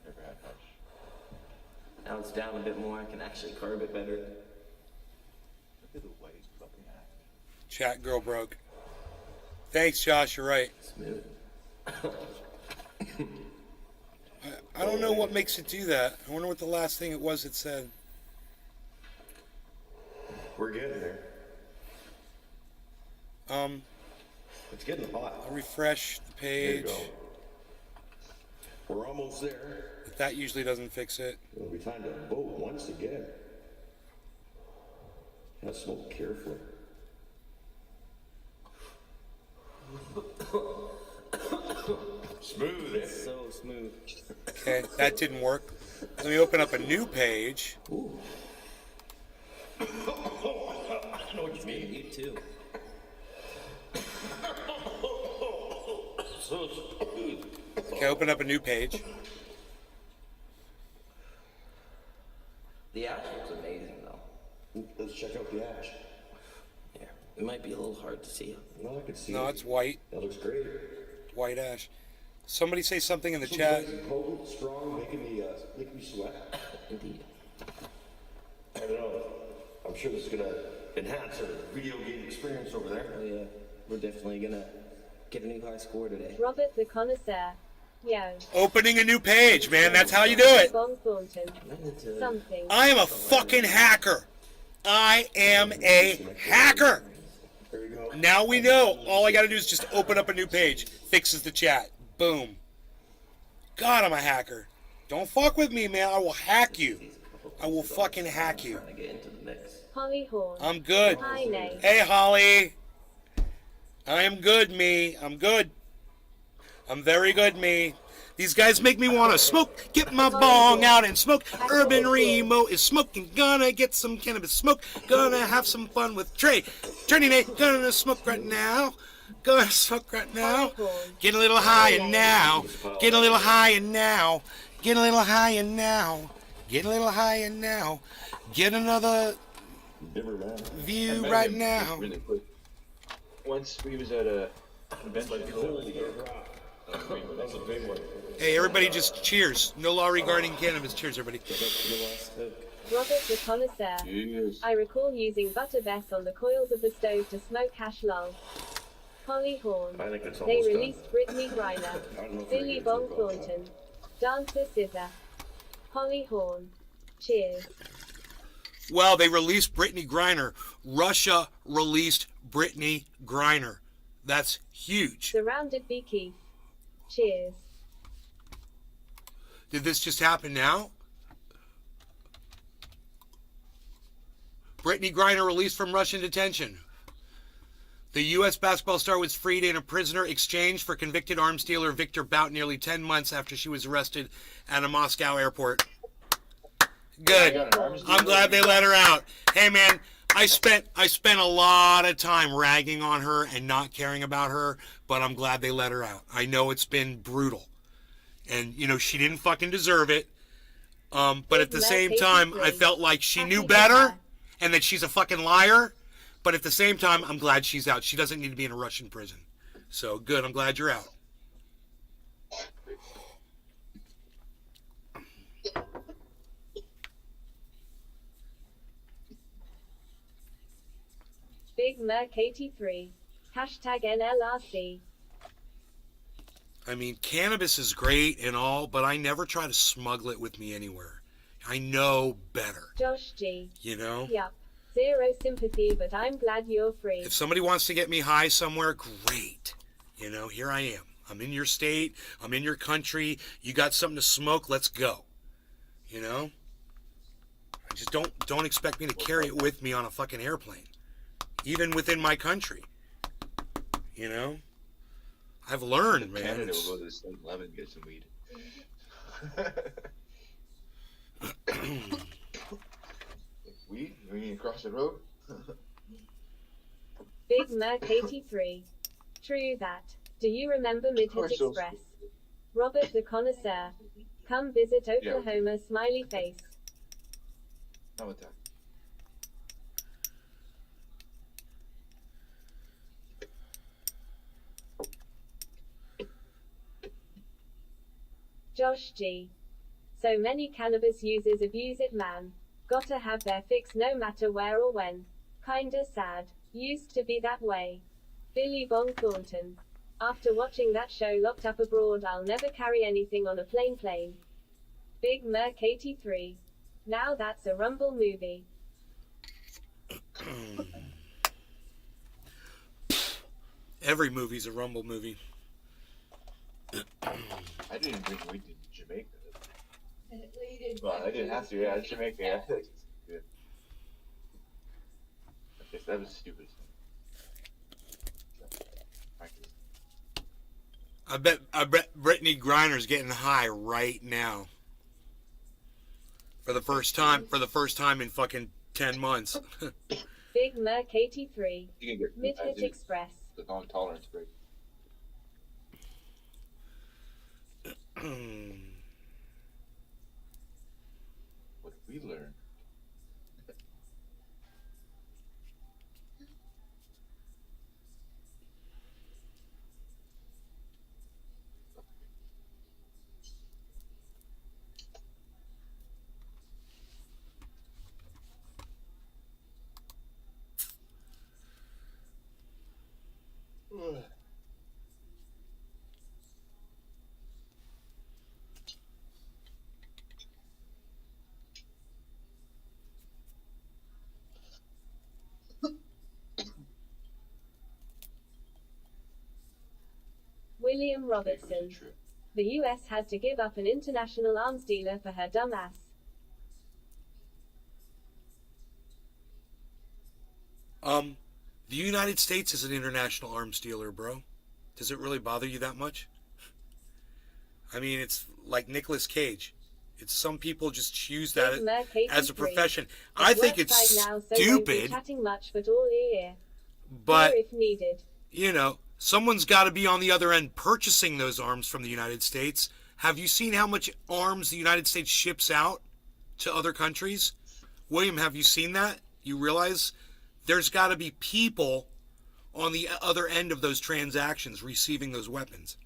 Never had hash. Now it's down a bit more. I can actually carve it better. Look at the white fucking hash. Chat girl broke. Thanks, Josh. You're right. Smooth. I don't know what makes it do that. I wonder what the last thing it was it said. We're getting there. It's getting hot. I'll refresh the There you page. go. We're almost there. But that usually doesn't fix it. It'll be time to vote once again. Now smoke carefully. Smooth. So smooth. Okay, that didn't work. Let me open up a new page. Ooh, I know what you mean. you too. So smooth. Okay, open up a new page. The ash looks amazing though. Let's check out the ash. Yeah, it might be a little hard to see. No, I can see No, it. it's white. That looks great. White ash. Somebody say something in the So chat. nice and potent, strong, making me sweat. Indeed. I don't know. I'm sure this is gonna enhance our video game experience over there. Oh yeah, we're definitely gonna get a new high score today. Robert the Connoisseur. Yo. Opening a new page, man. That's how you do it. Bong Thornton. I need to- Something. I am a fucking hacker. I am a hacker. There you go. Now we know. All I gotta do is just open up a new page. Fixes the chat. Boom. God, I'm a hacker. Don't fuck with me, man. I will hack you. I will fucking hack you. Trying to get into the mix. Holly Horn. I'm good. Hi, Nate. Hey, Holly. I am good, me. I'm good. I'm very good, me. These guys make me want to smoke. Get my bong out and smoke. Urban Remo is smoking. Gonna get some cannabis smoke. Gonna have some fun with Trey. Trey Nate, gonna smoke right now. Gonna smoke right now. Get a little higher now. Get a little higher now. Get a little higher now. Get a little higher now. Get another Never mind. view met right him now. Really quick. Once we was at a convention. That's a big one. Hey, everybody just cheers. No law regarding cannabis. Cheers, everybody. Robert the Connoisseur. Yes. I recall using butter bess on the coils of the stove to smoke hash lol. Holly Horn. I think it's They almost done. released Brittany Griner. I don't know if Billy they're Bong gonna do it. Thornton. Dancer Scissor. Holly Horn. Cheers. Well, they released Brittany Griner. Russia released Brittany Griner. That's huge. Surrounded Be Keith. Cheers. Did this just happen now? Brittany Griner released from Russian detention. The U.S. basketball star was freed in a prisoner exchange for convicted arms dealer Victor Bout nearly 10 months after she was arrested at a Moscow airport. Good. I'm glad they let her out. Hey, man, I spent a lot of time ragging on her and not caring about her, but I'm glad they let her out. I know it's been brutal. And, you know, she didn't fucking deserve it. But at the same time, I felt like she knew better and that she's a fucking liar. But at the same time, I'm glad she's out. She doesn't need to be in a Russian prison. So, good. I'm glad you're out. Big Merc 83. Hashtag NLRC. I mean, cannabis is great and all, but I never try to smuggle it with me anywhere. I know better, Josh G. you know? Yup. Zero sympathy, but I'm glad you're free. If somebody wants to get me high somewhere, great. You know, here I am. I'm in your state. I'm in your country. You got something to smoke, let's go. You know? I just don't expect me to carry it with me on a fucking airplane. Even within my country. You know? I've learned, man. Canada It's- will go to the 7-Eleven and get some weed. Weed? You mean across the road? Big Merc 83. True that. Do you remember Midhit course those- Express? Robert the Connoisseur. Come visit Oklahoma, smiley face. Not with that. Josh G. So many cannabis users abuse it, man. Gotta have their fix no matter where or when. Kinda sad. Used to be that way. Billy Bong Thornton. After watching that show Locked Up Abroad, I'll never carry anything on a plane. Big Merc 83. Now that's a Rumble movie. Every movie's a Rumble movie. I didn't even think we did Jamaica. Well, I didn't have to. Yeah, Jamaica. Yeah. Good. Okay, so that was stupid. I bet Brittany Griner's getting high right now. For the first time in fucking 10 months. Big Merc 83. You can get Mid-Hit Express. the non-tolerance break. What did we learn? William Robertson. The US had to give up an international arms dealer for her dumbass. The United States is an international arms dealer, bro. Does it really bother you that much? I mean, it's like Nicolas Cage. It's some people just choose that as a profession. I think it's stupid, Chatting much, but all ear. but Here if needed. you know, someone's got to be on the other end purchasing those arms from the United States. Have you seen how much arms the United States ships out to other countries? William, have you seen that? You realize there's got to be people on the other end of those transactions receiving those weapons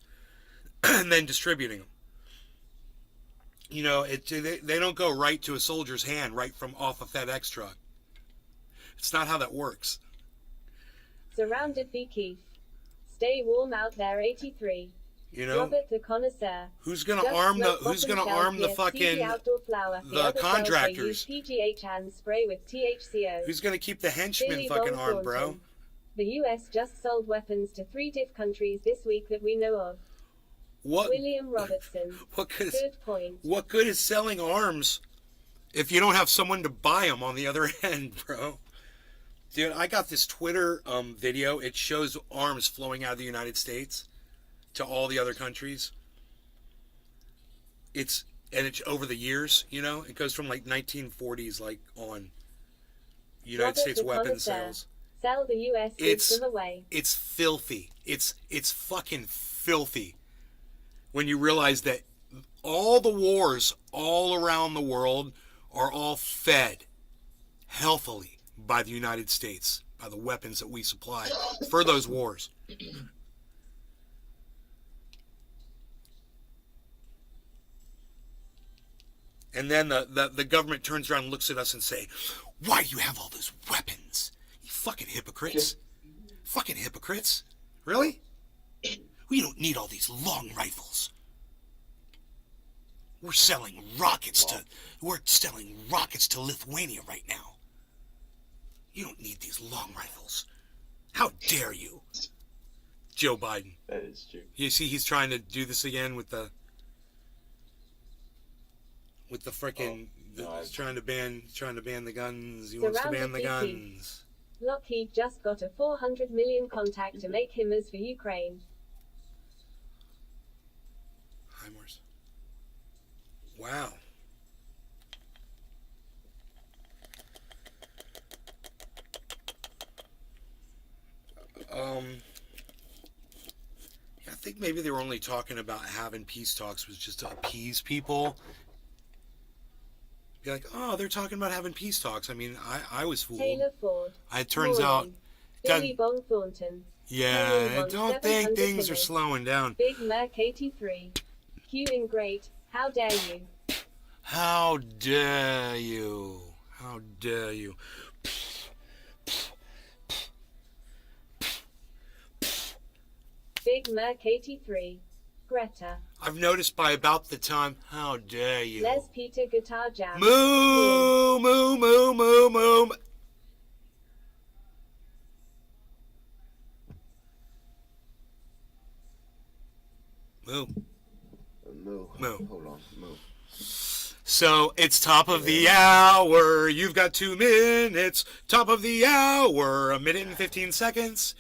and then distributing them. You know, they don't go right to a soldier's hand right from off a FedEx truck. It's not how that works. Surrounded be Keith. Stay warm out there 83. You know, Robert the Connoisseur. who's gonna Just arm the smoke who's bottom gonna shells arm the near fucking TV outdoor flower. the other girls, they contractors? use PGH and spray with THCO. Who's gonna keep the henchmen Billy fucking Bob armed, bro? Thornton. The US just sold weapons to 3 diff countries this week that we know of. What William Robertson. what good is, Good point. what good is selling arms if you don't have someone to buy them on the other end, bro? Dude, I got this Twitter video. It shows arms flowing out of the United States to all the other countries. It's over the years, you know, it goes from like 1940s like on United Robert States the weapons Connoisseur. sales. Sell the US, It's- give them away. It's filthy. It's fucking filthy when you realize that all the wars all around the world are all fed healthily by the United States, by the weapons that we supply for those wars. And then the government turns around and looks at us and say, why do you have all those weapons? You fucking hypocrites. Fucking hypocrites. Really? We don't need all these long rifles. We're selling rockets to Lithuania right now. You don't need these long rifles. How dare you? Joe Biden. That is true. You see he's trying to do this again with the frickin' he's trying to ban the guns. He wants to ban the guns. Lockheed just got a 400 million contact to make HIMARS for Ukraine. HIMARS. Wow. Yeah, I think maybe they were only talking about having peace talks was just to appease people. Be like, oh, they're talking about having peace talks. I mean, I was fooled. Taylor Ford. It turns out, Billy Bong Thornton. yeah, I don't think 700 things are million. slowing down. Big Merc 83. Queuing great. How dare you? How dare you? How dare you? Big Merc 83. Greta. I've noticed by about the time. How dare you? Les Peter Guitar Jam. Moo, moo, moo, moo, moo. Moo. Moo. Moo. Hold on. Moo. So it's top of the hour. You've got 2 minutes. Top of the hour. 1 minute and 15 seconds.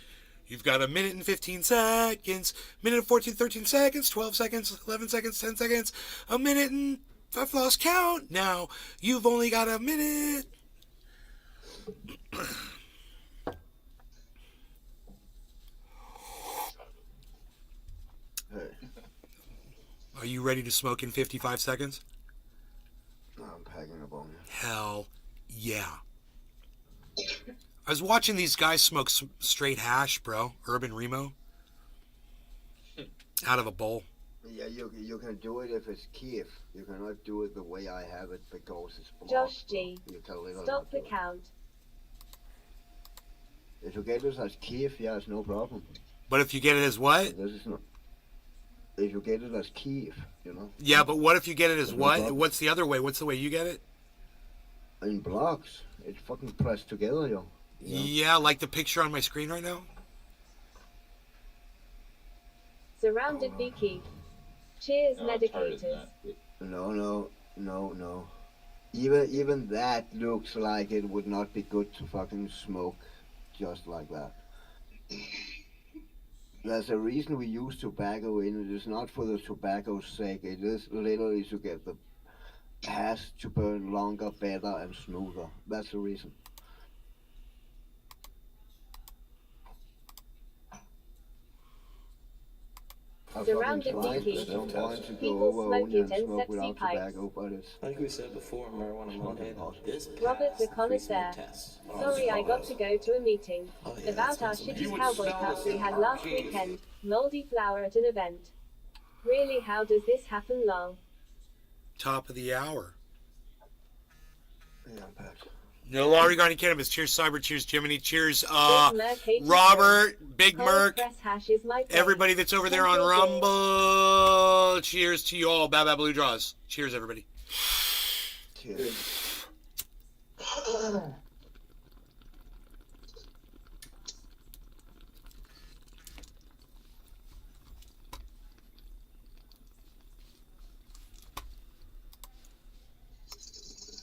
You've got 1 minute and 15 seconds. Minute and 14, 13 seconds. 12 seconds. 11 seconds. 10 seconds. 1 minute and I've lost count now. You've only got 1 minute. Hey, Are you ready to smoke in 55 seconds? I'm packing a bong. Hell yeah. I was watching these guys smoke straight hash, bro. Urban Remo. Out of a bowl. Yeah, you can do it if it's Kiev. You cannot do it the way I have it because it's blocked. Josh G. You can literally Stop the do it. count. If you get it as Kiev, yeah, it's no problem. But if you get it as what? This is not. If you get it as Kiev, you know, Yeah, but what if you get it as No what? problem. What's the other way? What's the way you get it? in blocks, it's fucking pressed together, yo. You know? Yeah, like the picture on my screen right now. Surrounded be Keith. Cheers, No, it's harder than medicators. that. No. Even that looks like it would not be good to fucking smoke just like that. There's a reason we use tobacco in it. It's not for the tobacco's sake. It is literally to get the hash to burn longer, better, and smoother. That's the reason. I've Surrounded fucking tried Vicky. at some point to People go over smoke only and it in smoke sexy without pipes. tobacco, but it's Like we said before, marijuana Monday. This Robert passed the the connoisseur. pre-smoke test. Sorry, I got to go to a meeting Oh, yeah, about our that's awesome. shitty cowboy cups we had last weekend. Moldy flower at an event. Really, how does this happen, lol? Top of the hour. yeah, packed. No law regarding cannabis. Cheers, Cyber. Cheers, Jiminy. Cheers, Big Merc 83. Robert, Big Cold Merc, press hash is my thing. everybody that's over there on Central Gold. Rumble. Cheers to you all. Bad Blue Draws. Cheers, everybody. Cheers.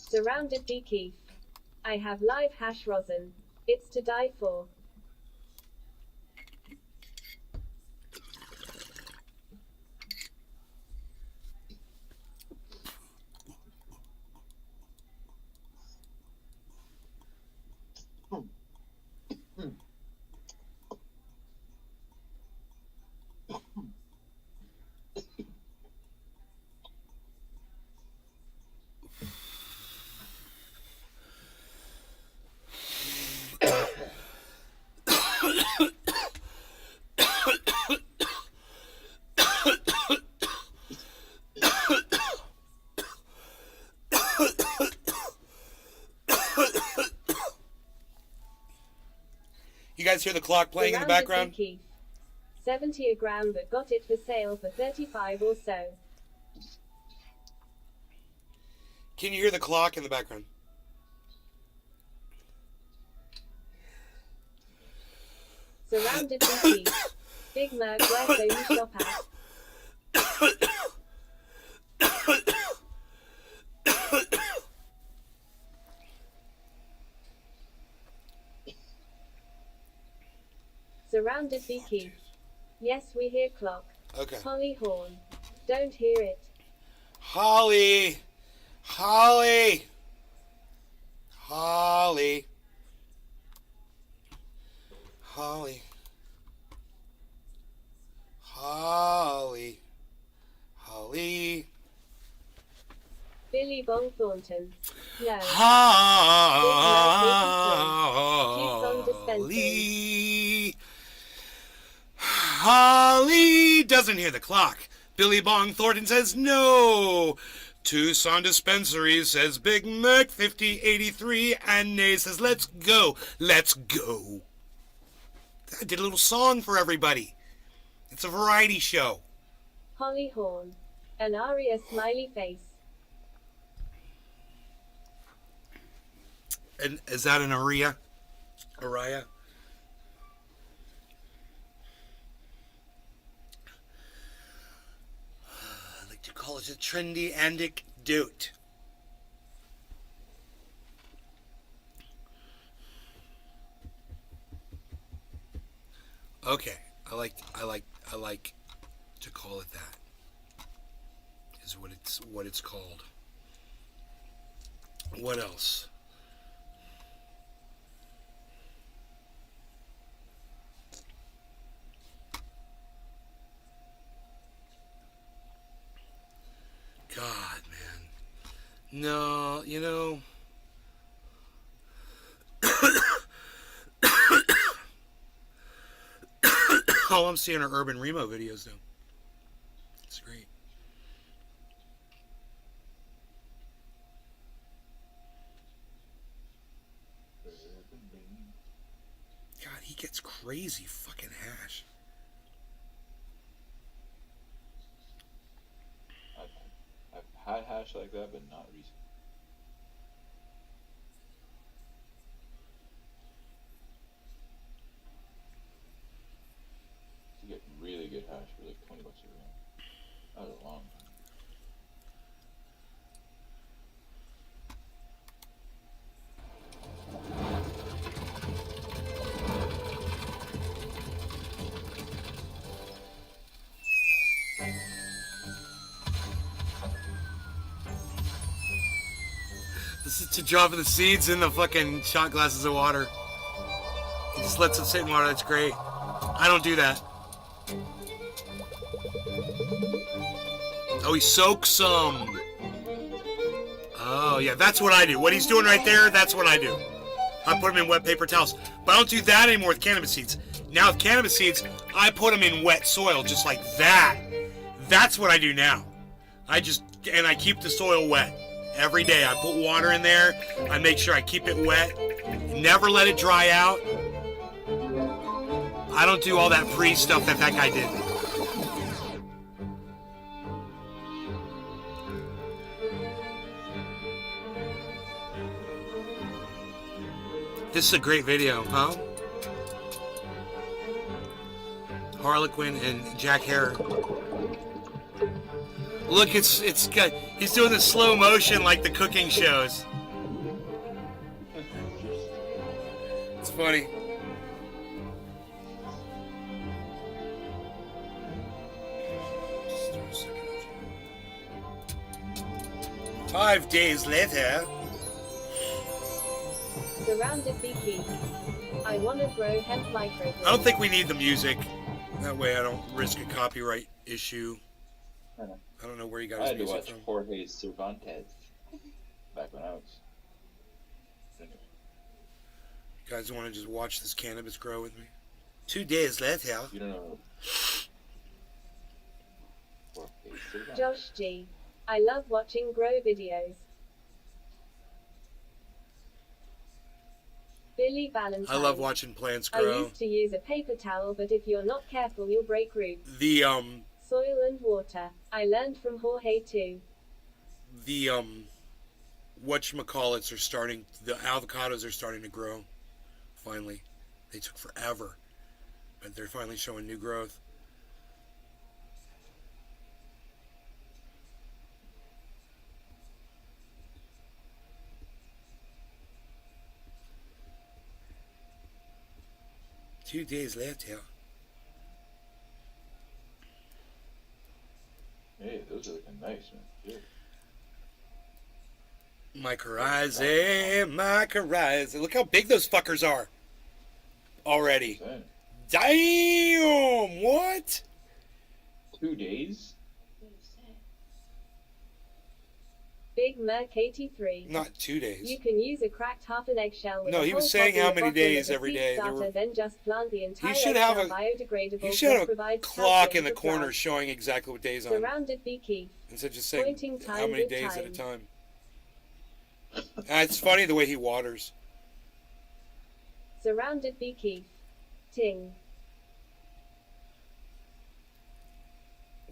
Surrounded be Keith. I have live hash rosin. It's to die for. You guys hear the clock playing in the Surrounded background? be Keith. 70 a gram, but got it for sale for 35 or so. Can you hear the clock in the background? Surrounded be Keith. Big Merc, where so you shop at? Surrounded be Keith. Yes, we hear clock. Okay. Holly horn. Don't hear it. Holly. Holly. Holly. Holly. Holly. Holly. Billy Bong Thornton. No. Holly. Holly doesn't hear the clock. Billy Bong Thornton says no. Tucson Dispensary says Big Merc 5083, and Nay says let's go. Let's go. I did a little song for everybody. It's a variety show. Holly Horn. An Aria smiley face. And is that an Aria? Araya? I like to call it a trendy anecdote. Okay, I like to call it that. Is what it's called. What else? God, man. No, you know. All I'm seeing are Urban Remo videos, though. It's great. God, he gets crazy fucking hash. I've had hash like that, but not recently. You get really good hash for like $20 a round. That was a long time. This is to dropping the seeds in the fucking shot glasses of water. He just lets them sit in water. That's great. I don't do that. Oh, he soaks them. Oh, yeah, that's what I do. What he's doing right there, that's what I do. I put them in wet paper towels. But I don't do that anymore with cannabis seeds. Now with cannabis seeds, I put them in wet soil just like that. That's what I do now. I keep the soil wet. Every day I put water in there. I make sure I keep it wet. Never let it dry out. I don't do all that free stuff that guy did. This is a great video, huh? Harlequin and Jack Hare. Look, it's got, he's doing the slow motion like the cooking shows. It's funny. Just a second. 5 days later. Surrounded Beekeep. I wanna grow hemp micro. I don't think we need the music. That way I don't risk a copyright issue. I don't know where you got I his had to music watch from. Jorge Cervantes back when I was. You guys want to just watch this cannabis grow with me? 2 days later. You don't know. Jorge Cervantes. Josh G. I love watching grow videos. Billy Valentine. I love watching plants I grow. used to use a paper towel, but if you're not careful, you'll break roots. The Soil and water. I learned from Jorge too. whatchamacallits are starting, the avocados are starting to grow. Finally. They took forever. But they're finally showing new growth. Two days later. Hey, those are looking nice, man. Yeah. Mycorrhizae. Look how big those fuckers are. Already. Insane. Damn, what? 2 days? Big Merc 83. Not 2 days. You can use a cracked half an eggshell with No, a he was whole saying coffee how many bottle days of a every seed day. There starter, were- then just plant the entire should have eggshell a- biodegradable. You should have a provides clock calcium in the for corner plants. showing exactly what days on. Surrounded Beekeep. Instead of just saying Pointing how time many with days at a time. time. It's funny the way he waters. Surrounded Beekeep. Ting.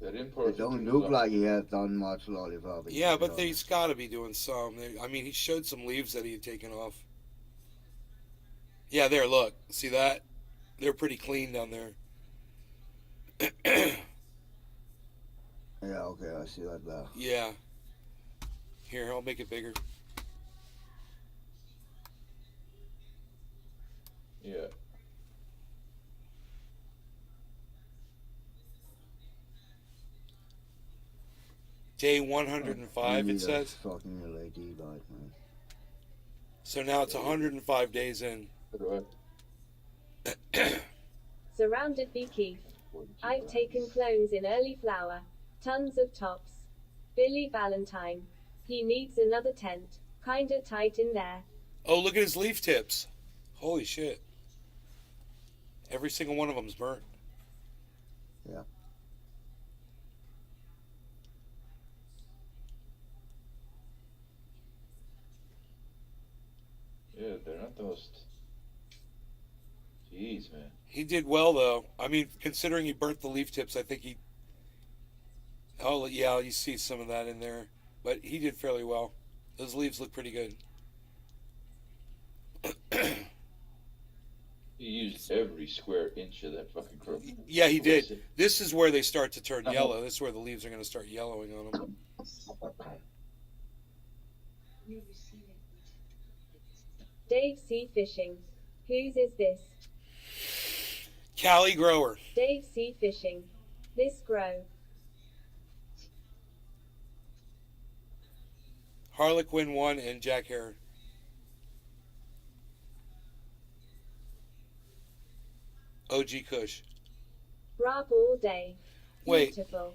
That import. It don't look like he has done much lollipopping. Yeah, to be but he's got to be doing some. I mean, he showed some leaves that he had taken off. Yeah, there, look. See that? They're pretty clean down there. honest. Yeah, okay, I see that now. Yeah. Here, I'll make it bigger. Yeah. Day 105, You it need a says. fucking LED light, man. So now it's 105 days in. What do I? Surrounded bee Keith. I've taken clones in early flower. Tons of tops. Billy Valentine. He needs another tent. Kinda tight in there. Oh, look at his leaf tips. Holy shit. Every single one of them's burnt. Yeah. Yeah, they're not the most. Jeez, man. He did well, though. I mean, considering he burnt the leaf tips, I think he... Oh, yeah, you see some of that in there. But he did fairly well. Those leaves look pretty good. He used every square inch of that fucking crop. Yeah, he did. This is where they start to turn yellow. This is where the leaves are going to start yellowing on them. Dave C. Fishing. Whose is this? Cali Grower. Dave C. Fishing. This grow. Harlequin 1 and Jack Heron. OG Kush. Rob all day. Wait. Beautiful.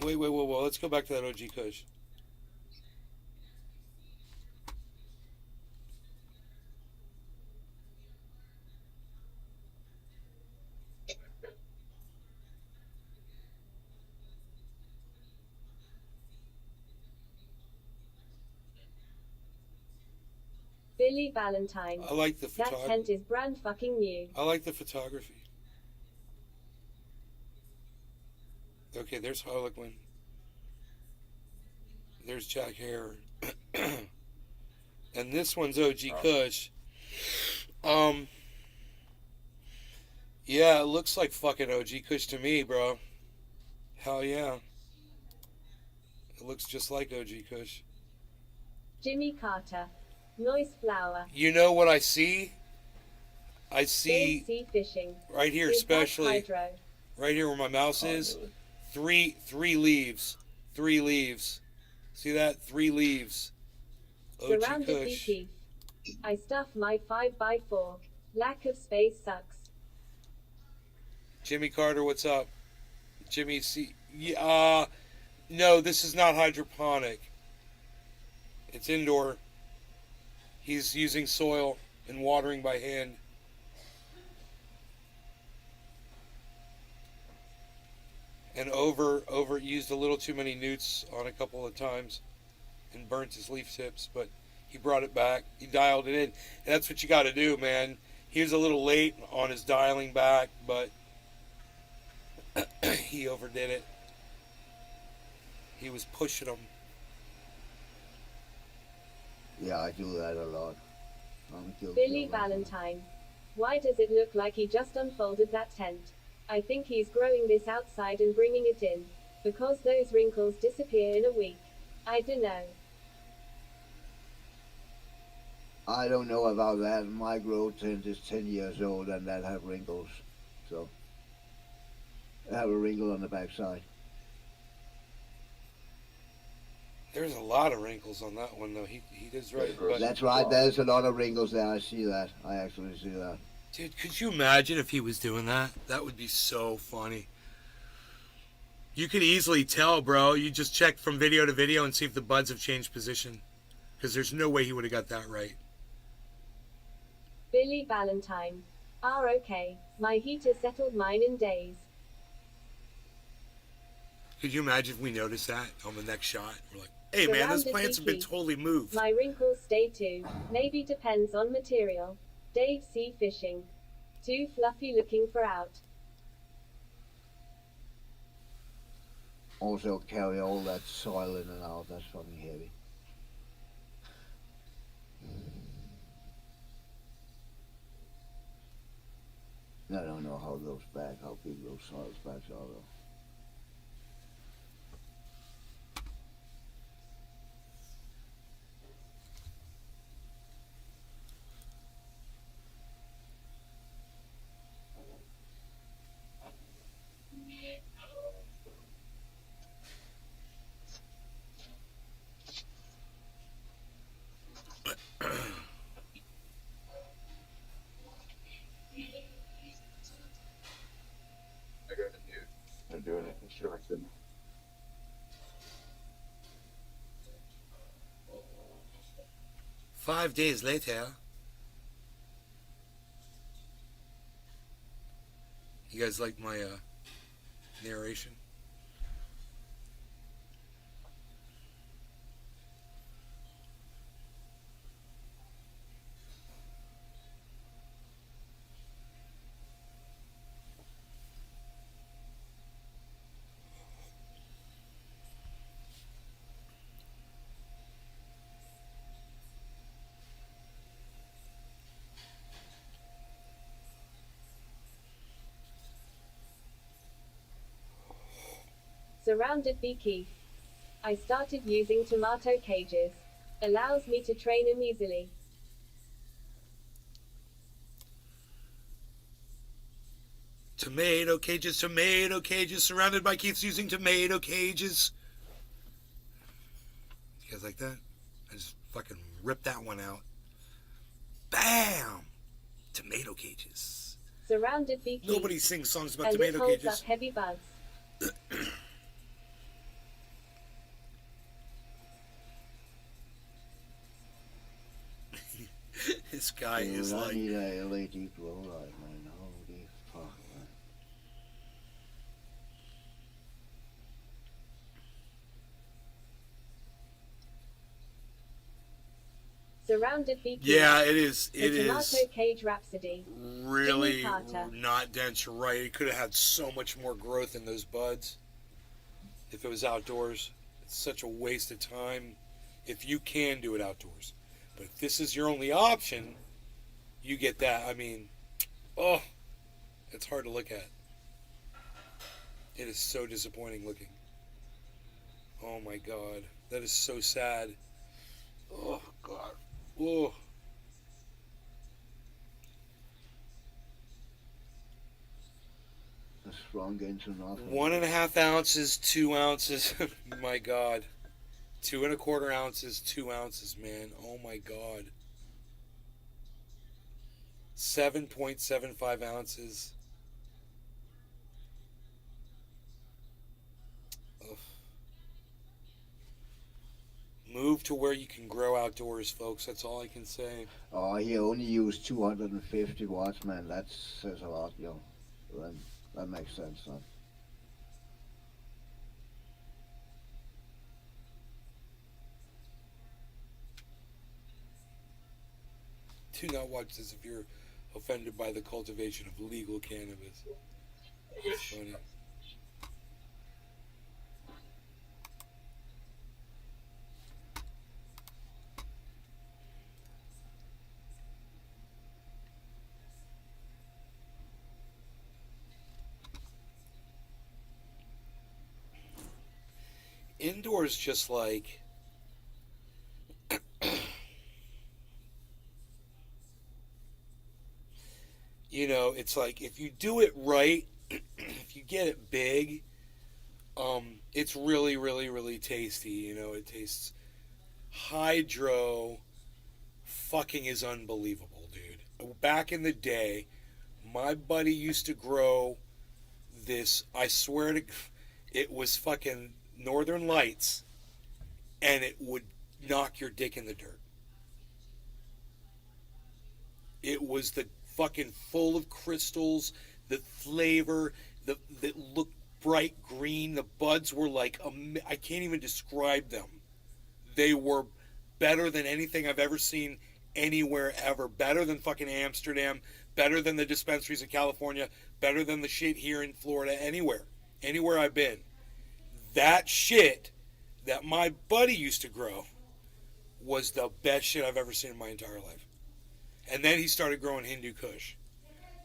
Wait. Let's go back to that OG Kush. Billy Valentine. I like the That photography. tent is brand fucking new. I like the photography. Okay, there's Harlequin. There's Jack Hare. And this one's OG Kush. Yeah, it looks like fucking OG Kush to me, bro. Hell yeah. It looks just like OG Kush. Jimmy Carter. Noise flower. You know what I see? I see Dave C. Fishing. right here, Is that especially hydro? right here where my mouse is. Three leaves. 3 leaves. See that? 3 leaves. OG Surrounded Kush. BP. I stuff my 5x4. Lack of space sucks. Jimmy Carter, what's up? Jimmy C. Yeah, no, this is not hydroponic. It's indoor. He's using soil and watering by hand. And over used a little too many newts on a couple of times and burnt his leaf tips, but he brought it back. He dialed it in. And that's what you got to do, man. He was a little late on his dialing back, but he overdid it. He was pushing them. Yeah, I do that a lot. I'm guilty Billy of that. Valentine. Why does it look like he just unfolded that tent? I think he's growing this outside and bringing it in. Because those wrinkles disappear in a week. I dunno. I don't know about that. My grow tent is 10 years old and that have wrinkles. So, I have a wrinkle on the backside. There's a lot of wrinkles on that one, though. He is right. But, That's right, there's a lot of wrinkles there. I see that. I actually see that. dude, could you imagine if he was doing that? That would be so funny. You could easily tell, bro. You just check from video to video and see if the buds have changed position. Because there's no way he would have got that right. Billy Valentine. Okay. My heater settled mine in days. Could you imagine if we noticed that on the next shot? We're like, hey man, those Surrounded plants have been Vicky. totally moved. My wrinkles stay too. Maybe depends on material. Dave C. Fishing. Too fluffy looking for out. Also carry all that soil in and out. That's fucking heavy. I don't know how big those soil bags are though. They're doing it construction. Five days later. You guys like my narration? Surrounded beekeep. I started using tomato cages. Allows me to train them easily. Tomato cages, surrounded by Keiths using tomato cages. You guys like that? I just fucking ripped that one out. Bam! Tomato cages. Surrounded beekeep. Nobody sings songs about and tomato it holds cages. up heavy buds. This guy Dude, is I like... need a LED glow light, man. Holy fuck, man. Surrounded beekeep. Yeah, it is. The It tomato is cage rhapsody. really Jimmy Carter. not dense. You're right. It could have had so much more growth in those buds if it was outdoors. It's such a waste of time if you can do it outdoors. But if this is your only option, you get that. I mean, oh, it's hard to look at. It is so disappointing looking. Oh my God, that is so sad. Oh God. Oh. A strong into nothing. 1.5 ounces, 2 ounces. My God. 2 1/4 ounces, 2 ounces, man. Oh my God. 7.75 ounces. Ugh. Move to where you can grow outdoors, folks. That's all I can say. Oh, he only used 250 watts, man. That says a lot, yo. That makes sense, son. Do not watch this if you're offended by the cultivation of legal cannabis. It's funny. Indoors, just like you know, it's like if you do it right, if you get it big, it's really, really, really tasty. You know, it tastes hydro. Fucking is unbelievable, dude. Back in the day, my buddy used to grow this. I swear to, it was fucking Northern Lights, and it would knock your dick in the dirt. It was the fucking full of crystals, the flavor, that looked bright green. The buds were like, I can't even describe them. They were better than anything I've ever seen anywhere ever. Better than fucking Amsterdam, better than the dispensaries in California, better than the shit here in Florida, anywhere I've been. that shit that my buddy used to grow was the best shit I've ever seen in my entire life. And then he started growing Hindu Kush.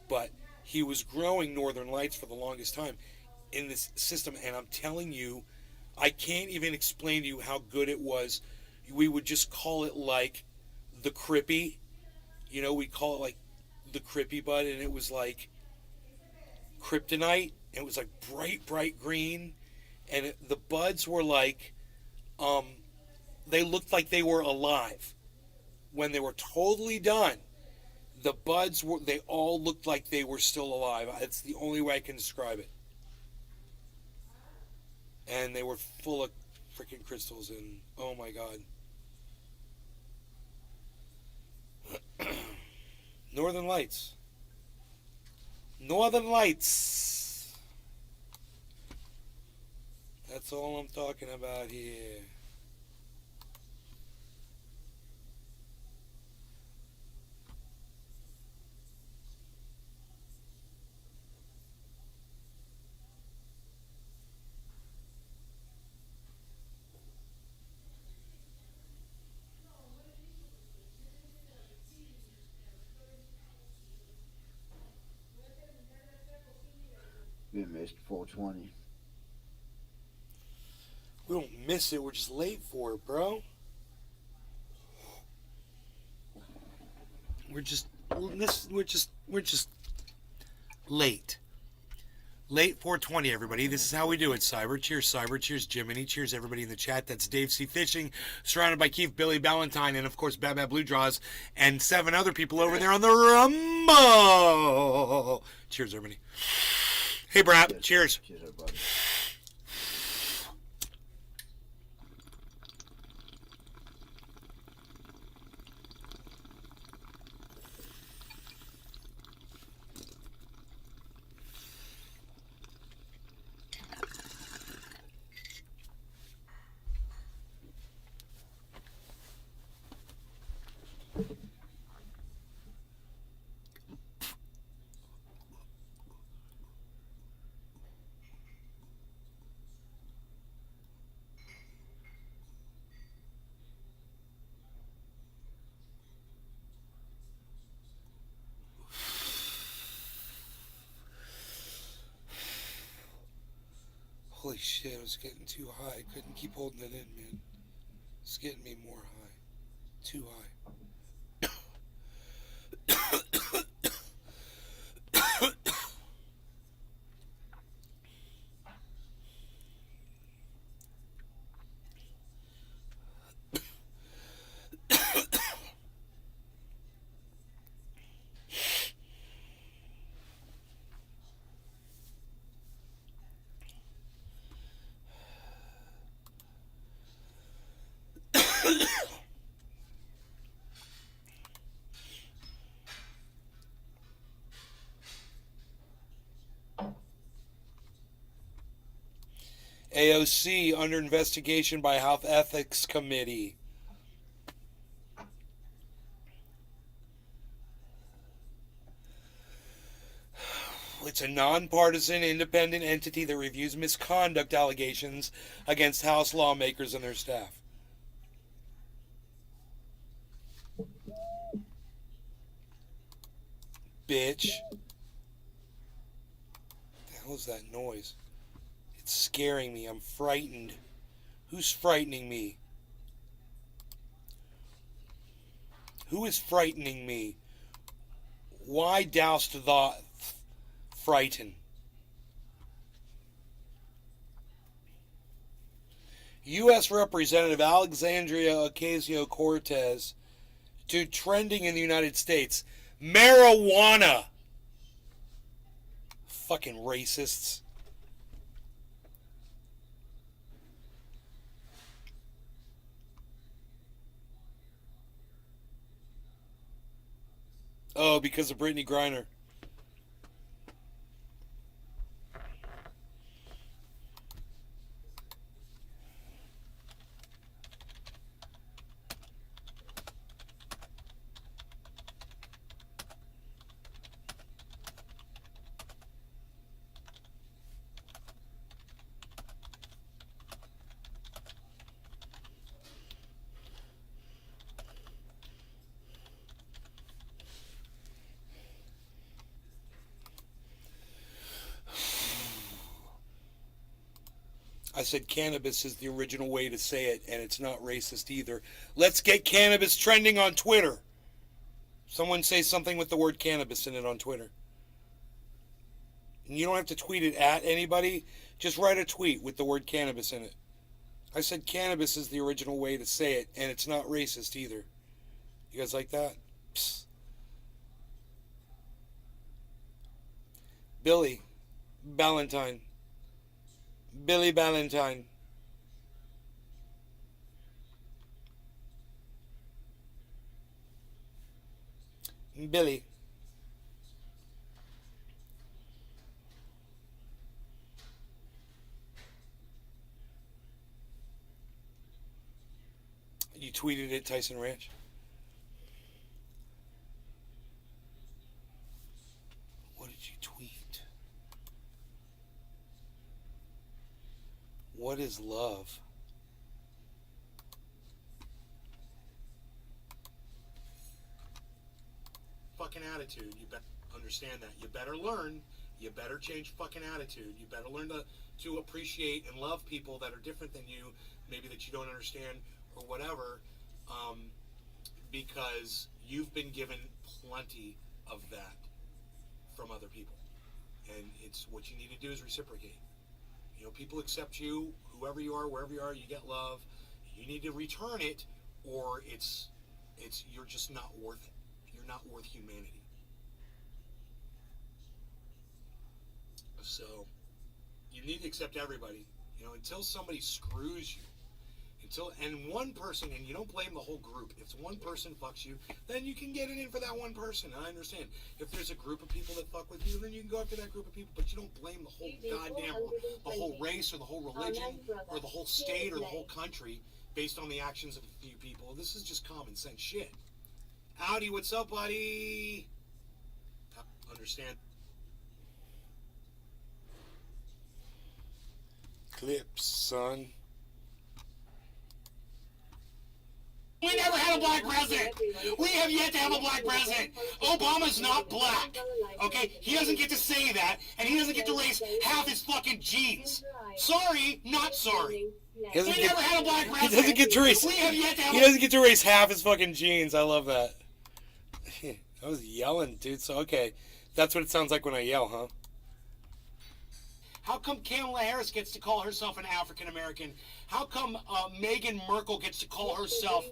But he was growing Northern Lights for the longest time in this system. And I'm telling you, I can't even explain to you how good it was. We would just call it like the Crippy. You know, we'd call it like the Crippy bud. And it was like kryptonite. And it was like bright, bright green. And the buds were like, they looked like they were alive. When they were totally done, the buds were, they all looked like they were still alive. It's the only way I can describe it. And they were full of freaking crystals, and oh my god. Northern Lights. Northern Lights. That's all I'm talking about here. We missed 420. We don't miss it. We're just late for it, bro. We're just late. Late 420, everybody. This is how we do it. Cyber. Cheers, Cyber. Cheers, Jiminy. Cheers, everybody in the chat. That's Dave C. Fishing, surrounded by Keith, Billy, Ballantyne, and, of course, Bad Bad Blue Draws, and 7 other people over there on the Rumble. Cheers, everybody. Hey, Brad. Cheers. Cheers, everybody. Holy shit, I was getting too high. I couldn't keep holding it in, man. It's getting me more high. Too high. AOC under investigation by Health Ethics Committee. It's a nonpartisan, independent entity that reviews misconduct allegations against House lawmakers and their staff. Bitch. What the hell is that noise? It's scaring me. I'm frightened. Who's frightening me? Who is frightening me? Why doused the frighten? U.S. Representative Alexandria Ocasio-Cortez to trending in the United States. Marijuana. Fucking racists. Oh, because of Brittany Griner. I said cannabis is the original way to say it, and it's not racist either. Let's get cannabis trending on Twitter. Someone say something with the word cannabis in it on Twitter. And you don't have to tweet it at anybody. Just write a tweet with the word cannabis in it. I said cannabis is the original way to say it, and it's not racist either. You guys like that? Psst. Billy Ballantyne. Billy Ballantyne. Billy. You tweeted it, Tyson Ranch? What did you tweet? What is love? Fucking attitude. You better understand that. You better learn. You better change fucking attitude. You better learn to appreciate and love people that are different than you, maybe that you don't understand or whatever, because you've been given plenty of that from other people. And it's what you need to do is reciprocate. You know, people accept you, whoever you are, wherever you are, you get love. You need to return it, or it's you're just not worth it. You're not worth humanity. So you need to accept everybody. You know, until somebody screws you, and one person, and you don't blame the whole group. If one person fucks you, then you can get it in for that one person. I understand. If there's a group of people that fuck with you, then you can go after that group of people. But you don't blame the whole the whole race or the whole religion or the whole state or the whole country based on the actions of a few people. This is just common sense shit. Howdy, what's up, buddy? Understand? Clips, son. We never had a black president. We have yet to have a black president. Obama's not black. Okay? He doesn't get to say that, and he doesn't get to raise half his fucking genes. Sorry, not sorry. He doesn't get to raise half his fucking genes. I love that. I was yelling, dude. So, okay. That's what it sounds like when I yell, huh? How come Kamala Harris gets to call herself an African American? How come Meghan Markle gets to call herself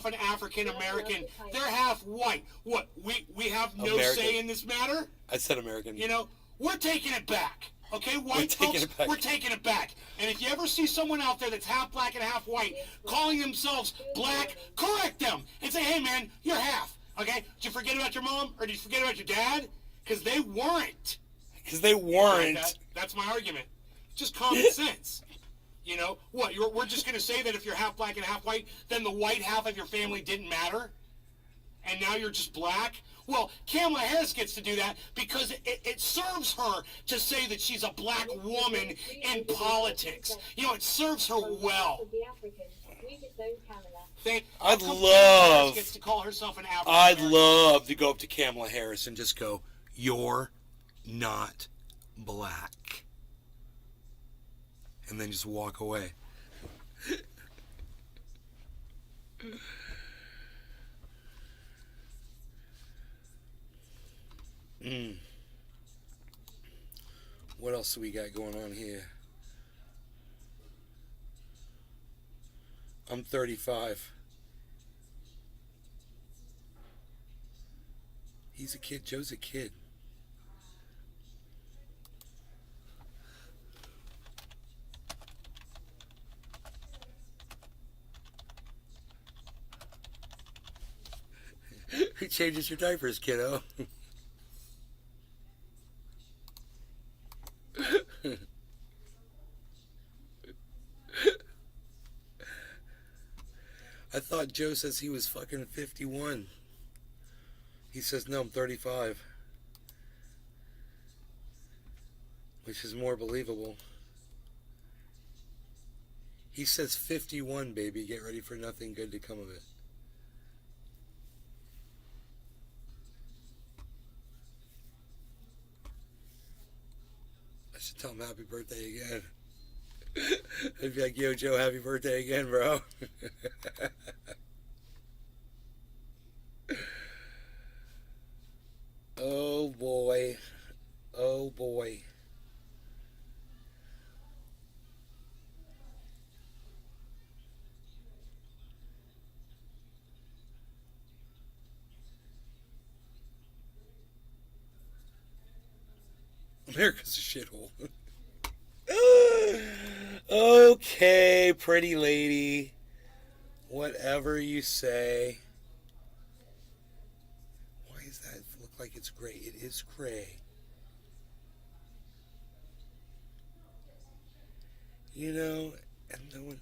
an African American? They're half white. What? We have no say in this matter? I said American. You know, we're taking it back. Okay, white folks, we're taking it back. And if you ever see someone out there that's half black and half white calling themselves black, correct them and say, hey man, you're half. Okay? Did you forget about your mom or did you forget about your dad? Because they weren't. That's my argument. Just common sense. You know, what? We're just going to say that if you're half black and half white, then the white half of your family didn't matter? And now you're just black? Well, Kamala Harris gets to do that because it serves her to say that she's a black woman in politics. You know, it serves her well. I'd love to go up to Kamala Harris and just go, you're not black. And then just walk away. What else do we got going on here? I'm 35. He's a kid. Joe's a kid. Who changes your diapers, kiddo? I thought Joe says he was fucking 51. He says, no, I'm 35. Which is more believable. He says 51, baby. Get ready for nothing good to come of it. I said Tell him happy birthday again. I'd be like, yo, Joe, happy birthday again, bro. Oh, boy. Oh, boy. America's a shithole. Okay, pretty lady. Whatever you say. Why does that look like it's gray? It is gray. You know, and no one...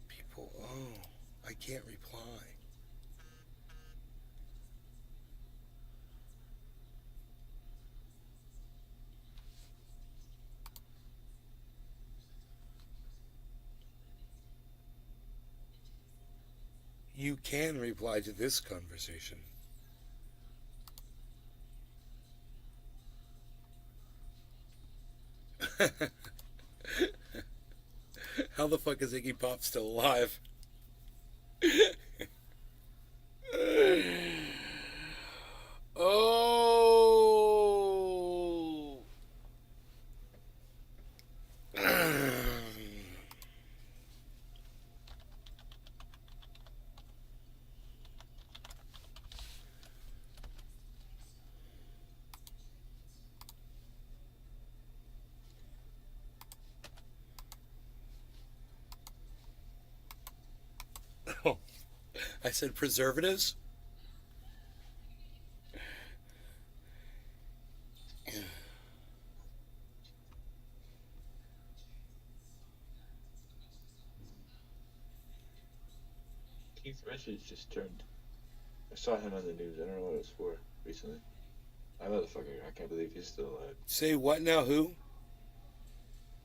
People, oh, I can't reply. You can reply to this conversation. How the fuck is Iggy Pop still alive? Oh. Oh, I said preservatives? Keith Richards just turned. I saw him on the news. I don't know what it was for recently. That motherfucker, I can't believe he's still alive. Say what now? Who?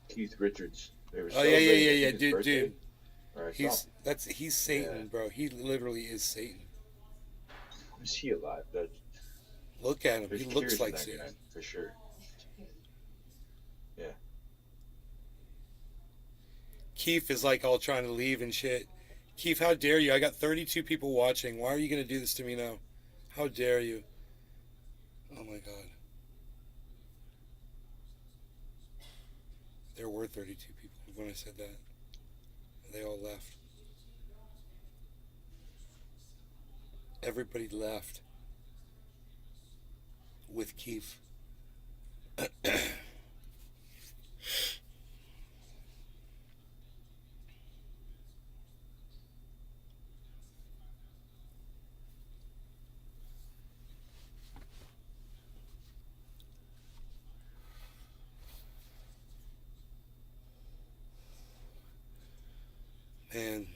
Keith Richards. They were Oh yeah, celebrating his dude, birthday. dude. Or I saw him. He's Satan, Yeah. bro. He literally is Satan. Is he alive? Look at him. There's He looks tears like in that Satan. guy, for sure. Yeah. Keith is like all trying to leave and shit. Keith, how dare you? I got 32 people watching. Why are you going to do this to me now? How dare you? Oh my god. There were 32 people when I said that. They all left. Everybody left. With Keith. Man.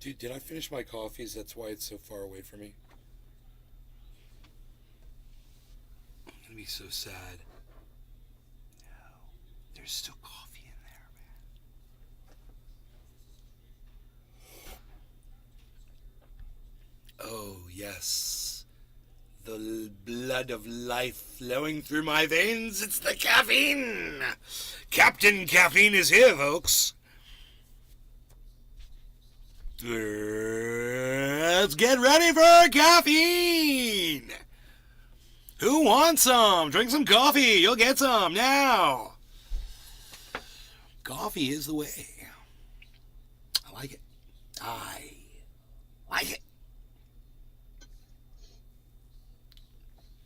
Dude, did I finish my coffees? That's why it's so far away from me. I'm gonna be so sad. No, there's still coffee in there, man. Oh, yes. The blood of life flowing through my veins. It's the caffeine. Captain Caffeine is here, folks. Let's get ready for caffeine. Who wants some? Drink some coffee. You'll get some now. Coffee is the way. I like it. I like it.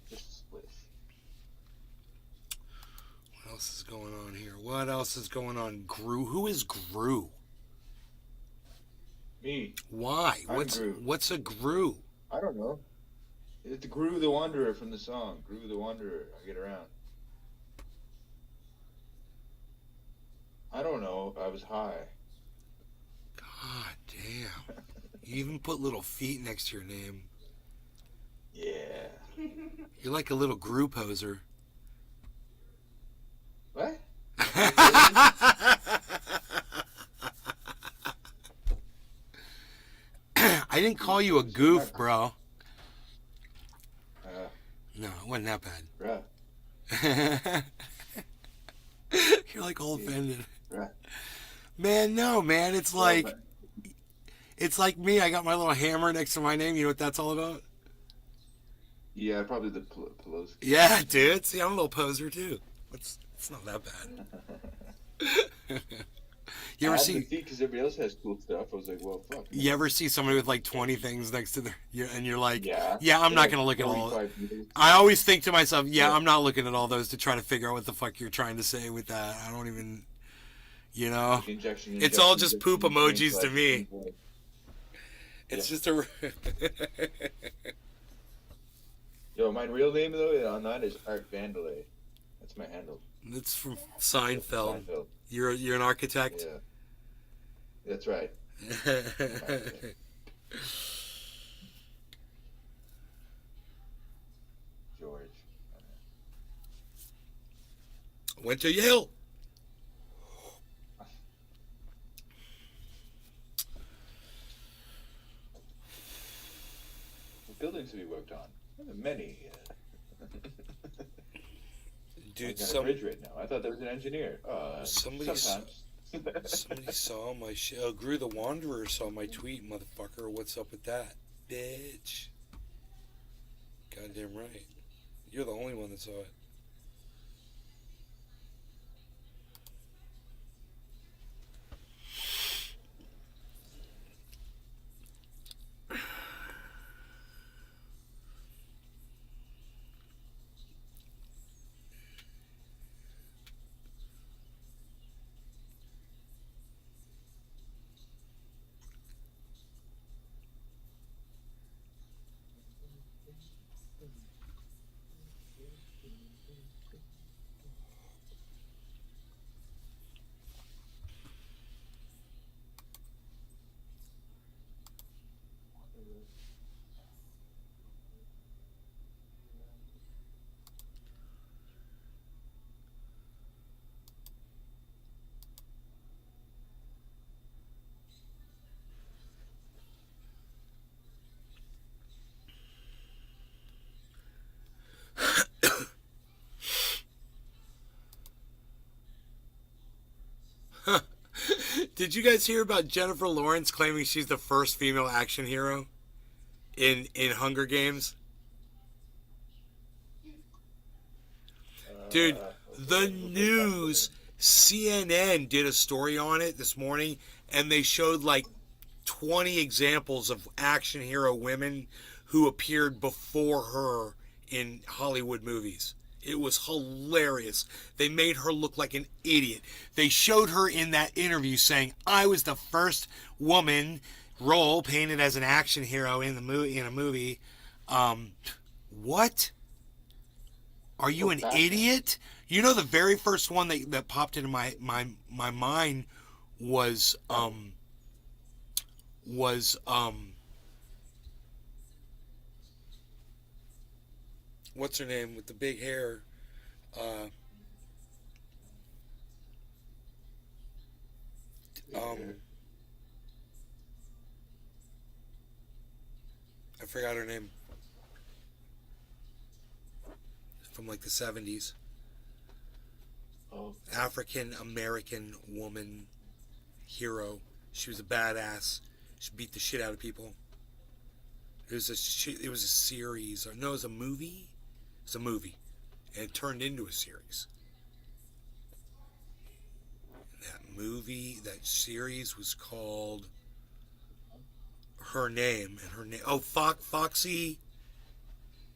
Just split. What else is going on here? What else is going on? Gru? Who is Gru? Me. Why? I'm Gru. What's a Gru? I don't know. It's Gru the Wanderer from the song. Gru the Wanderer. I get around. I don't know. I was high. God damn. You even put little feet next to your name. Yeah. You're like a little Gru poser. What? I didn't call you a goof, bro. Uh, No, it wasn't that bruh. bad. You're like all offended. Bruh. Man, no, man. It's like me. I got my little hammer next to my name. You know what that's all about? Yeah, probably the Pelosi. Yeah, dude. See, I'm a little poser too. It's not that bad. You ever see? Because everybody else has cool stuff. I was like, well, fuck. You ever see somebody with like 20 things next to their, and you're like, Yeah. I'm not gonna look at all. 45 meters. I always think to myself, I'm not looking at all those to try to figure out what the fuck you're trying to say with that. I don't even, Injection, It's all just poop injection, emojis to me. It's just a. Yo, my real name though on that is Art Vandalay. That's my handle. It's from Seinfeld. Seinfeld. You're an architect. Yeah. That's right. George. Went to Yale. Buildings to be worked on. Many. Dude, I got a bridge right now. I thought there was an engineer. Somebody Sometimes. somebody saw my Gru the Wanderer saw my tweet, motherfucker. What's up with that, bitch? Goddamn right. You're the only one that saw it. Did you guys hear about Jennifer Lawrence claiming she's the first female action hero in Hunger Games? Dude, the news, CNN did a story on it this morning, and they showed like 20 examples of action hero women who appeared before her in Hollywood movies. It was hilarious. They made her look like an idiot. They showed her in that interview saying, "I was the first woman role painted as an action hero in a movie." What? Are you an idiot? You know, the very first one that popped into my mind was what's her name with the big hair? I forgot her name. From like the 70s. Oh, African American woman hero. She was a badass. She beat the shit out of people. It was a series. Or no, it was a movie. It's a movie, and it turned into a series. That series was called Her Name, and her name. Oh, Foxy.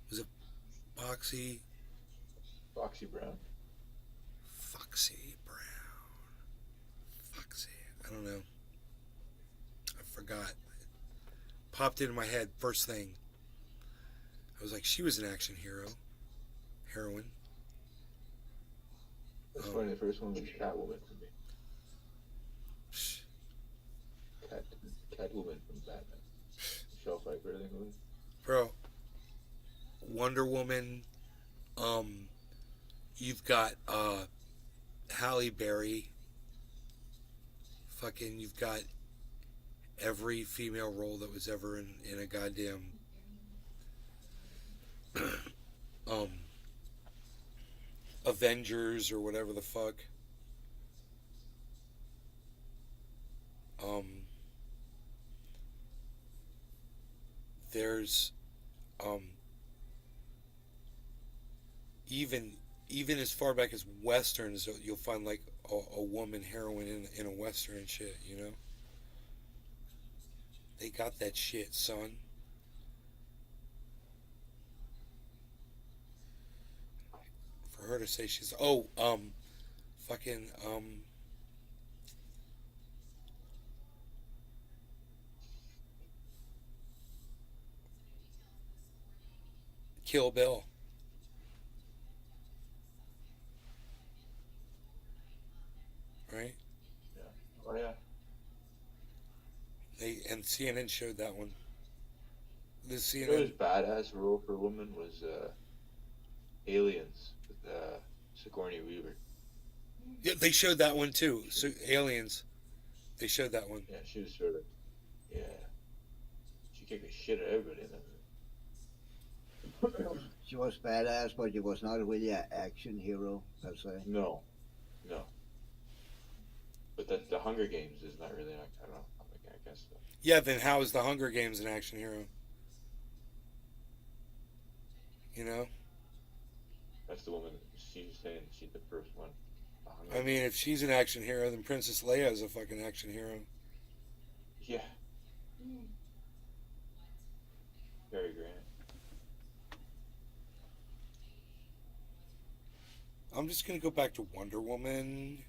Was it Foxy? Foxy Brown. Foxy Brown. Foxy. I don't know. I forgot. Popped into my head first thing. I was like, she was an action heroine. That's funny. The first one was Catwoman for me. Catwoman from Batman. Michelle Pfeiffer, I think it was. Bro, Wonder Woman. You've got Halle Berry. Fucking, you've got every female role that was ever in a goddamn Avengers or whatever the fuck. There's even as far back as westerns, you'll find like a woman heroine in a western and shit, you know. They got that shit, son. For her to say she's fucking Kill Bill. Right? Yeah. Oh yeah. And CNN showed that one. The You know, his CNN. badass role for a woman was Aliens with Sigourney Weaver. Yeah, they showed that one too. So Aliens. They showed that one. Yeah, she was sort of. Yeah. She kicked the shit out of everybody in that movie. She was badass, but she was not really an action hero per se. No. But the Hunger Games is not really. I don't know. I guess. Yeah, then how is the Hunger Games an action hero? You know? That's the woman. She's saying she's the first one. I mean, if she's an action hero, then Princess Leia is a fucking action hero. Yeah. Very grand. I'm just gonna go back to Wonder Woman.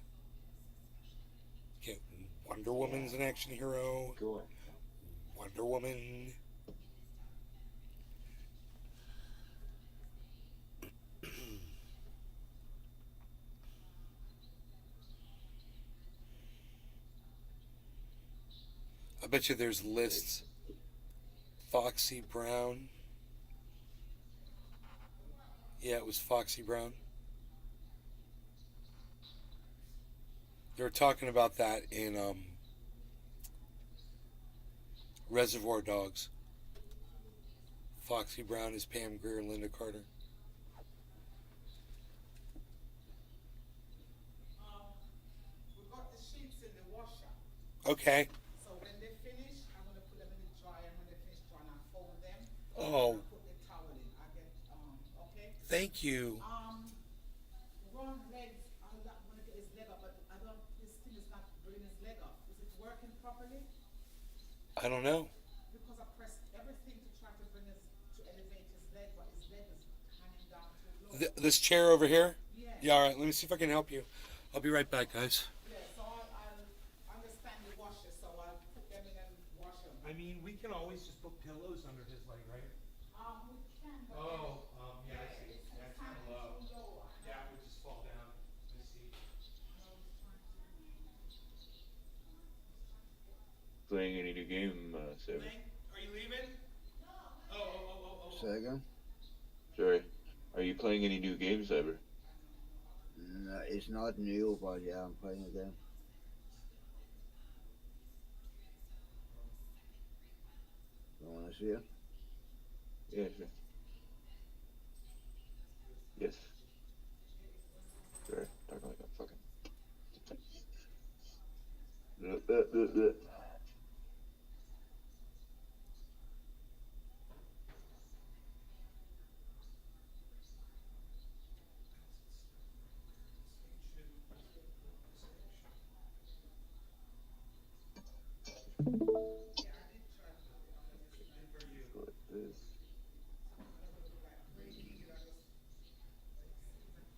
Okay, Wonder Woman's an action hero. Go on. Wonder Woman. I bet you there's lists. Foxy Brown. Yeah, it was Foxy Brown. They were talking about that in Reservoir Dogs. Foxy Brown is Pam Grier and Linda Carter. We got the sheets in the washer. Okay. So when they finish, I'm gonna put them in the dryer. And when they finish drying, I fold them. Oh. Put the towel in. I get okay. Thank you. Ron legs. I want to get his leg up, but I don't. This thing is not bringing his leg up. Is it working properly? I don't know. Because I pressed everything to try to bring his to elevate his leg, but his leg is hanging down too low. This chair over here? Yeah. Yeah, all right. Let me see if I can help you. I'll be right back, guys. Yeah. So I'll understand the washer. So I'll put them in and wash them. I mean, we can always just put pillows under his leg, right? We can. But Yeah, I see. That's kind of low. Yeah, it would just fall down. I see. Playing any new game, Seven? Are you leaving? Oh. Second? Sorry. Are you playing any new games ever? No, it's not new, but yeah, I'm playing again. You wanna see it? Yeah, sure. Yes. Sorry, talking like a fucking. Like this.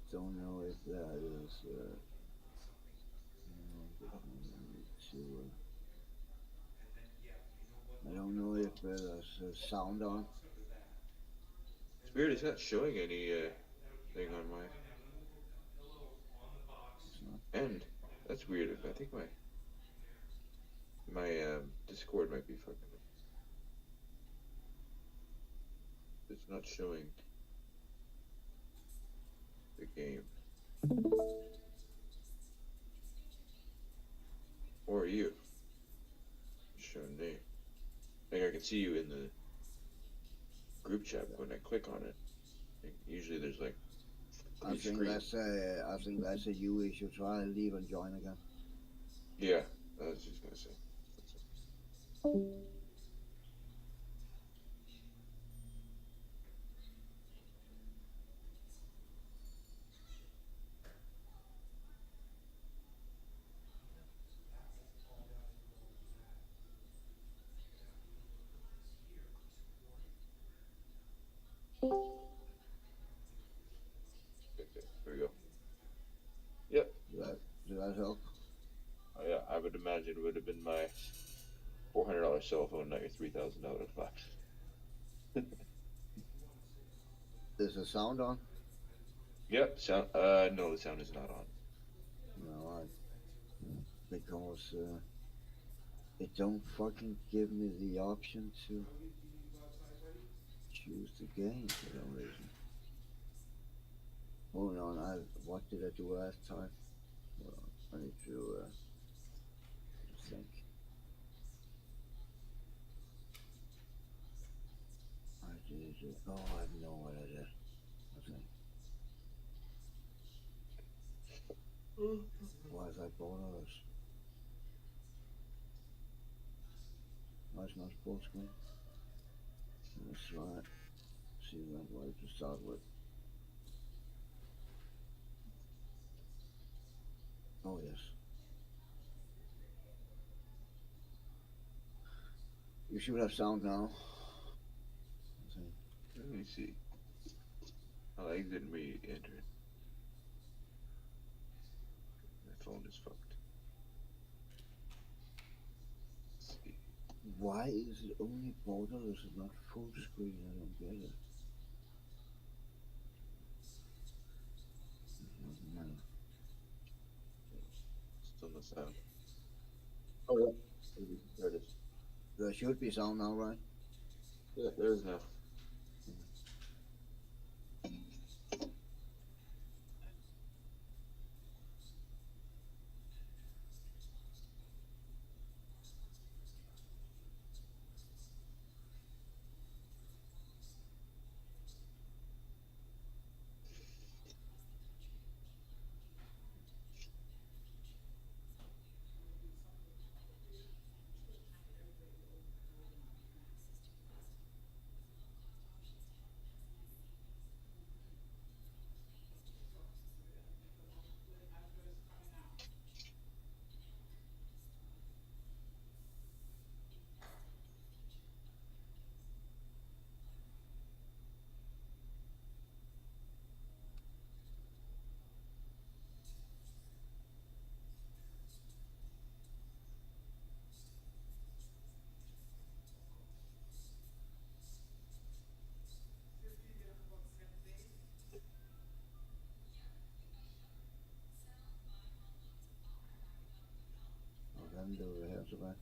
Don't know if that is I don't know if there's a sound on. It's weird. It's not showing any thing on my end. That's weird. I think my Discord might be fucking. It's not showing the game. Or you. It's showing me. Like I can see you in the group chat when I click on it. Like, usually there's like I think that's a you issue. Try and leave and join again. Yeah, I was just gonna say. Okay, here we go. Yep. Did that help? Oh yeah, I would imagine it would have been my $400 cell phone, not your $3,000 box. Is the sound on? Yep. Sound. No, the sound is not on. No, because it don't fucking give me the option to choose the game for some reason. Hold on, what did I do last time? Well, I need to think. I did. Oh, I know what I did. Okay. Why is I bought all this? Why is not full screen? Let's try it. See what to start with. Oh yes. You should have sound now. Let me see. I'll exit and re-enter it. My phone is fucked. Let's see. Why is it only borderless and not full screen? I don't get it. Still no sound. Oh yeah. There it is. There should be sound now, right? Yeah, there is now. Then do the house back.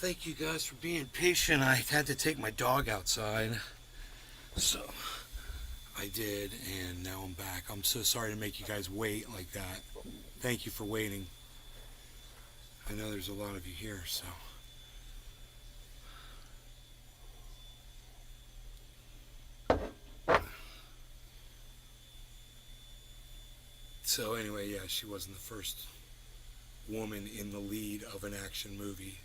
thank you guys for being patient. I had to take my dog outside. So, I did, and now I'm back. I'm so sorry to make you guys wait like that. Thank you for waiting. I know there's a lot of you here, so. So anyway, yeah, she wasn't the first woman in the lead of an action movie.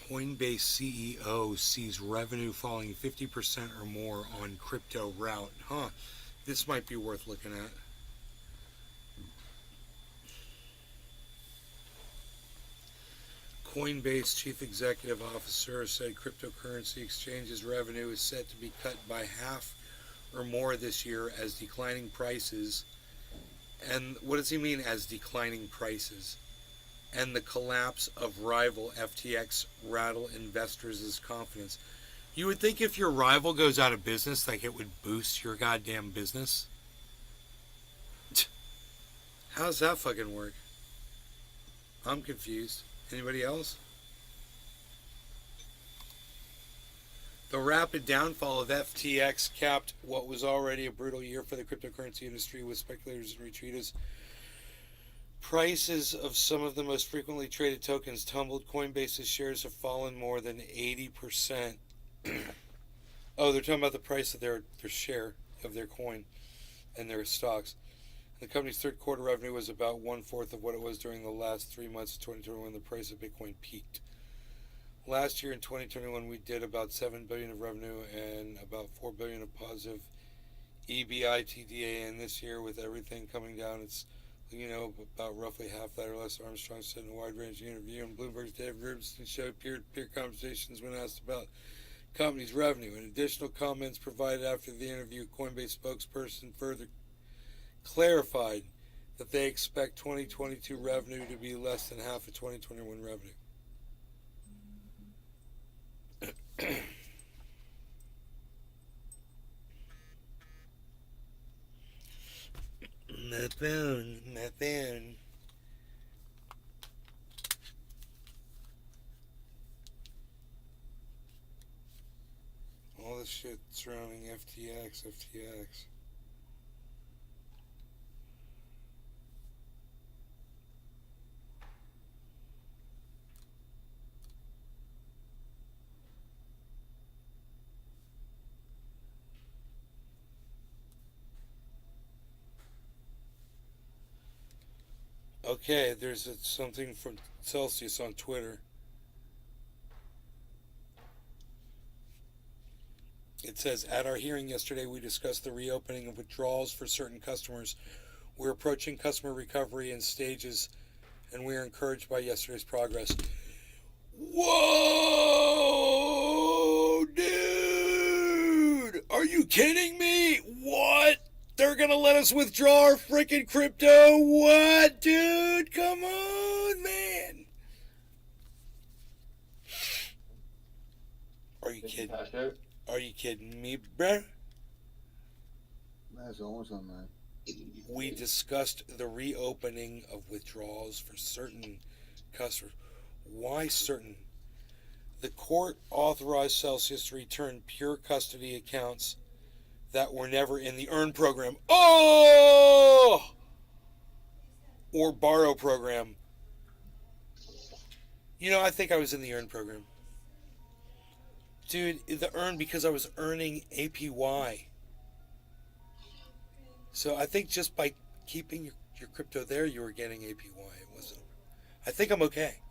Coinbase CEO sees revenue falling 50% or more on crypto rout. Huh. This might be worth looking at. Coinbase chief executive officer said cryptocurrency exchanges revenue is set to be cut by half or more this year as declining prices. And what does he mean as declining prices? And the collapse of rival FTX rattle investors' confidence. You would think if your rival goes out of business, like it would boost your goddamn business. How does that fucking work? I'm confused. Anybody else? The rapid downfall of FTX capped what was already a brutal year for the cryptocurrency industry, with speculators in retreat as prices of some of the most frequently traded tokens tumbled. Coinbase's shares have fallen more than 80%. Oh, they're talking about the price of their share of their coin and their stocks. The company's third quarter revenue was about 1/4 of what it was during the last 3 months of 2021 when the price of Bitcoin peaked. Last year in 2021, we did about $7 billion of revenue and about $4 billion of positive EBITDA. And this year, with everything coming down, it's about roughly half that or less. Armstrong said in a wide-ranging interview, and Bloomberg's David Rubinstein showed peer-to-peer conversations when asked about company's revenue. In additional comments provided after the interview, Coinbase spokesperson further clarified that they expect 2022 revenue to be less than half of 2021 revenue. My phone. All this shit surrounding FTX. Okay, there's something from Celsius on Twitter. It says, at our hearing yesterday, we discussed the reopening of withdrawals for certain customers. We're approaching customer recovery in stages, and we are encouraged by yesterday's progress. Whoa, dude! Are you kidding me? What? They're gonna let us withdraw our freaking crypto? What, dude? Come on, man. Are you kidding? Are you kidding me, bruh? That's awesome, man. We discussed the reopening of withdrawals for certain customers. Why certain? The court authorized Celsius to return pure custody accounts that were never in the Earn program. Oh! Or Borrow program. I think I was in the Earn program. Dude, the Earn, because I was earning APY. So I think just by keeping your crypto there, you were getting APY. It wasn't. I think I'm okay.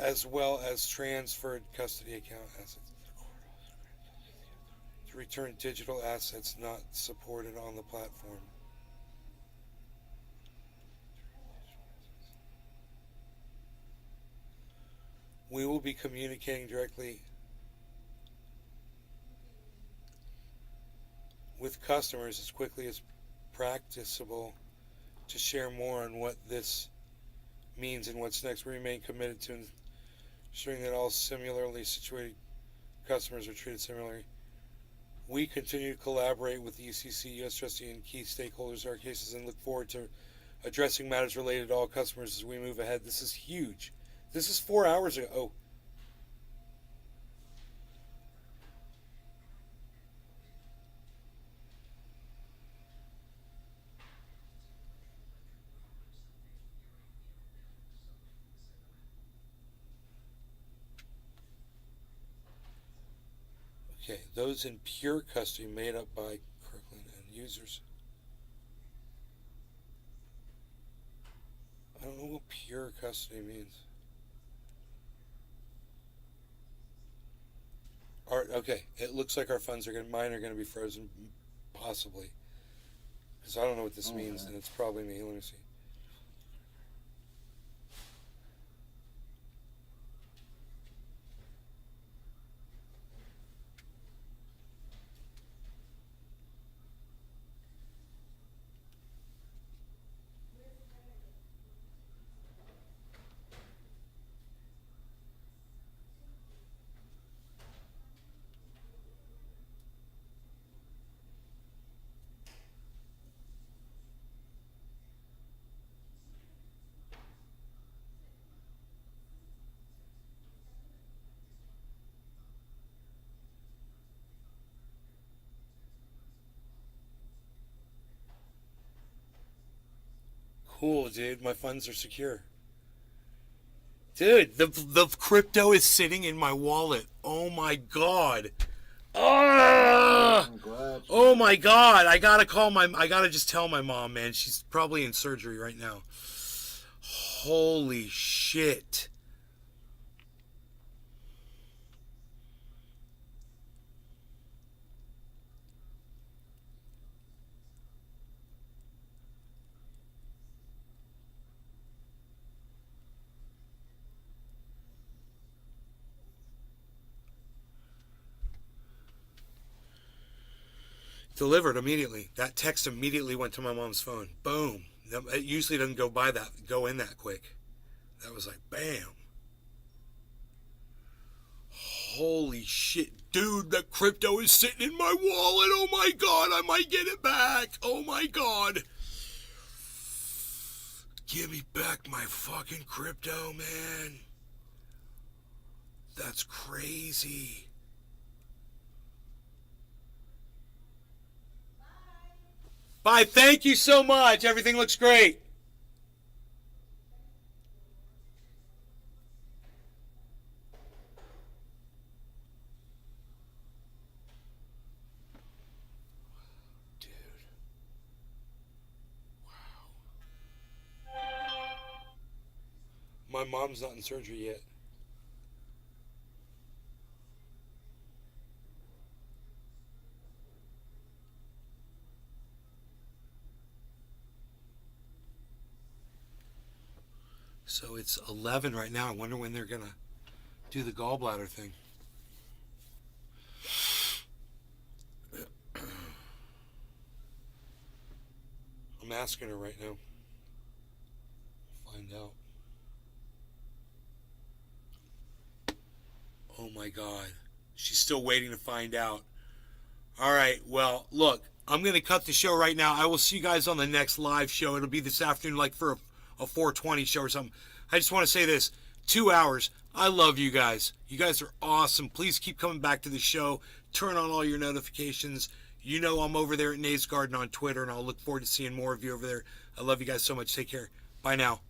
As well as transferred custody account assets. To return digital assets not supported on the platform. We will be communicating directly with customers as quickly as practicable to share more on what this means and what's next. We remain committed to ensuring that all similarly situated customers are treated similarly. We continue to collaborate with the UCC, US Trustee, and key stakeholders in our cases and look forward to addressing matters related to all customers as we move ahead. This is huge. This is 4 hours ago. Oh. Okay, those in pure custody made up by Kirkland and users. I don't know what pure custody means. Okay, it looks like our funds mine are gonna be frozen, possibly. Because I don't know what this means, and it's probably me. Let me see. Cool, dude. My funds are secure. Dude, the crypto is sitting in my wallet. Oh my god. Oh my god. I gotta just tell my mom, man. She's probably in surgery right now. Holy shit. Delivered immediately. That text immediately went to my mom's phone. Boom. It usually doesn't go in that quick. That was like, bam. Holy shit. Dude, the crypto is sitting in my wallet. Oh my god, I might get it back. Oh my god. Give me back my fucking crypto, man. That's crazy. Bye. Thank you so much. Everything looks great. Dude. Wow. My mom's not in surgery yet. So it's 11 right now. I wonder when they're going to do the gallbladder thing. I'm asking her right now. Find out. Oh my God. She's still waiting to find out. All right. Well, look, I'm going to cut the show right now. I will see you guys on the next live show. It'll be this afternoon, like for a 4:20 show or something. I just want to say this. 2 hours. I love you guys. You guys are awesome. Please keep coming back to the show. Turn on all your notifications. You know I'm over there at Nays Garden on Twitter, and I'll look forward to seeing more of you over there. I love you guys so much. Take care. Bye now.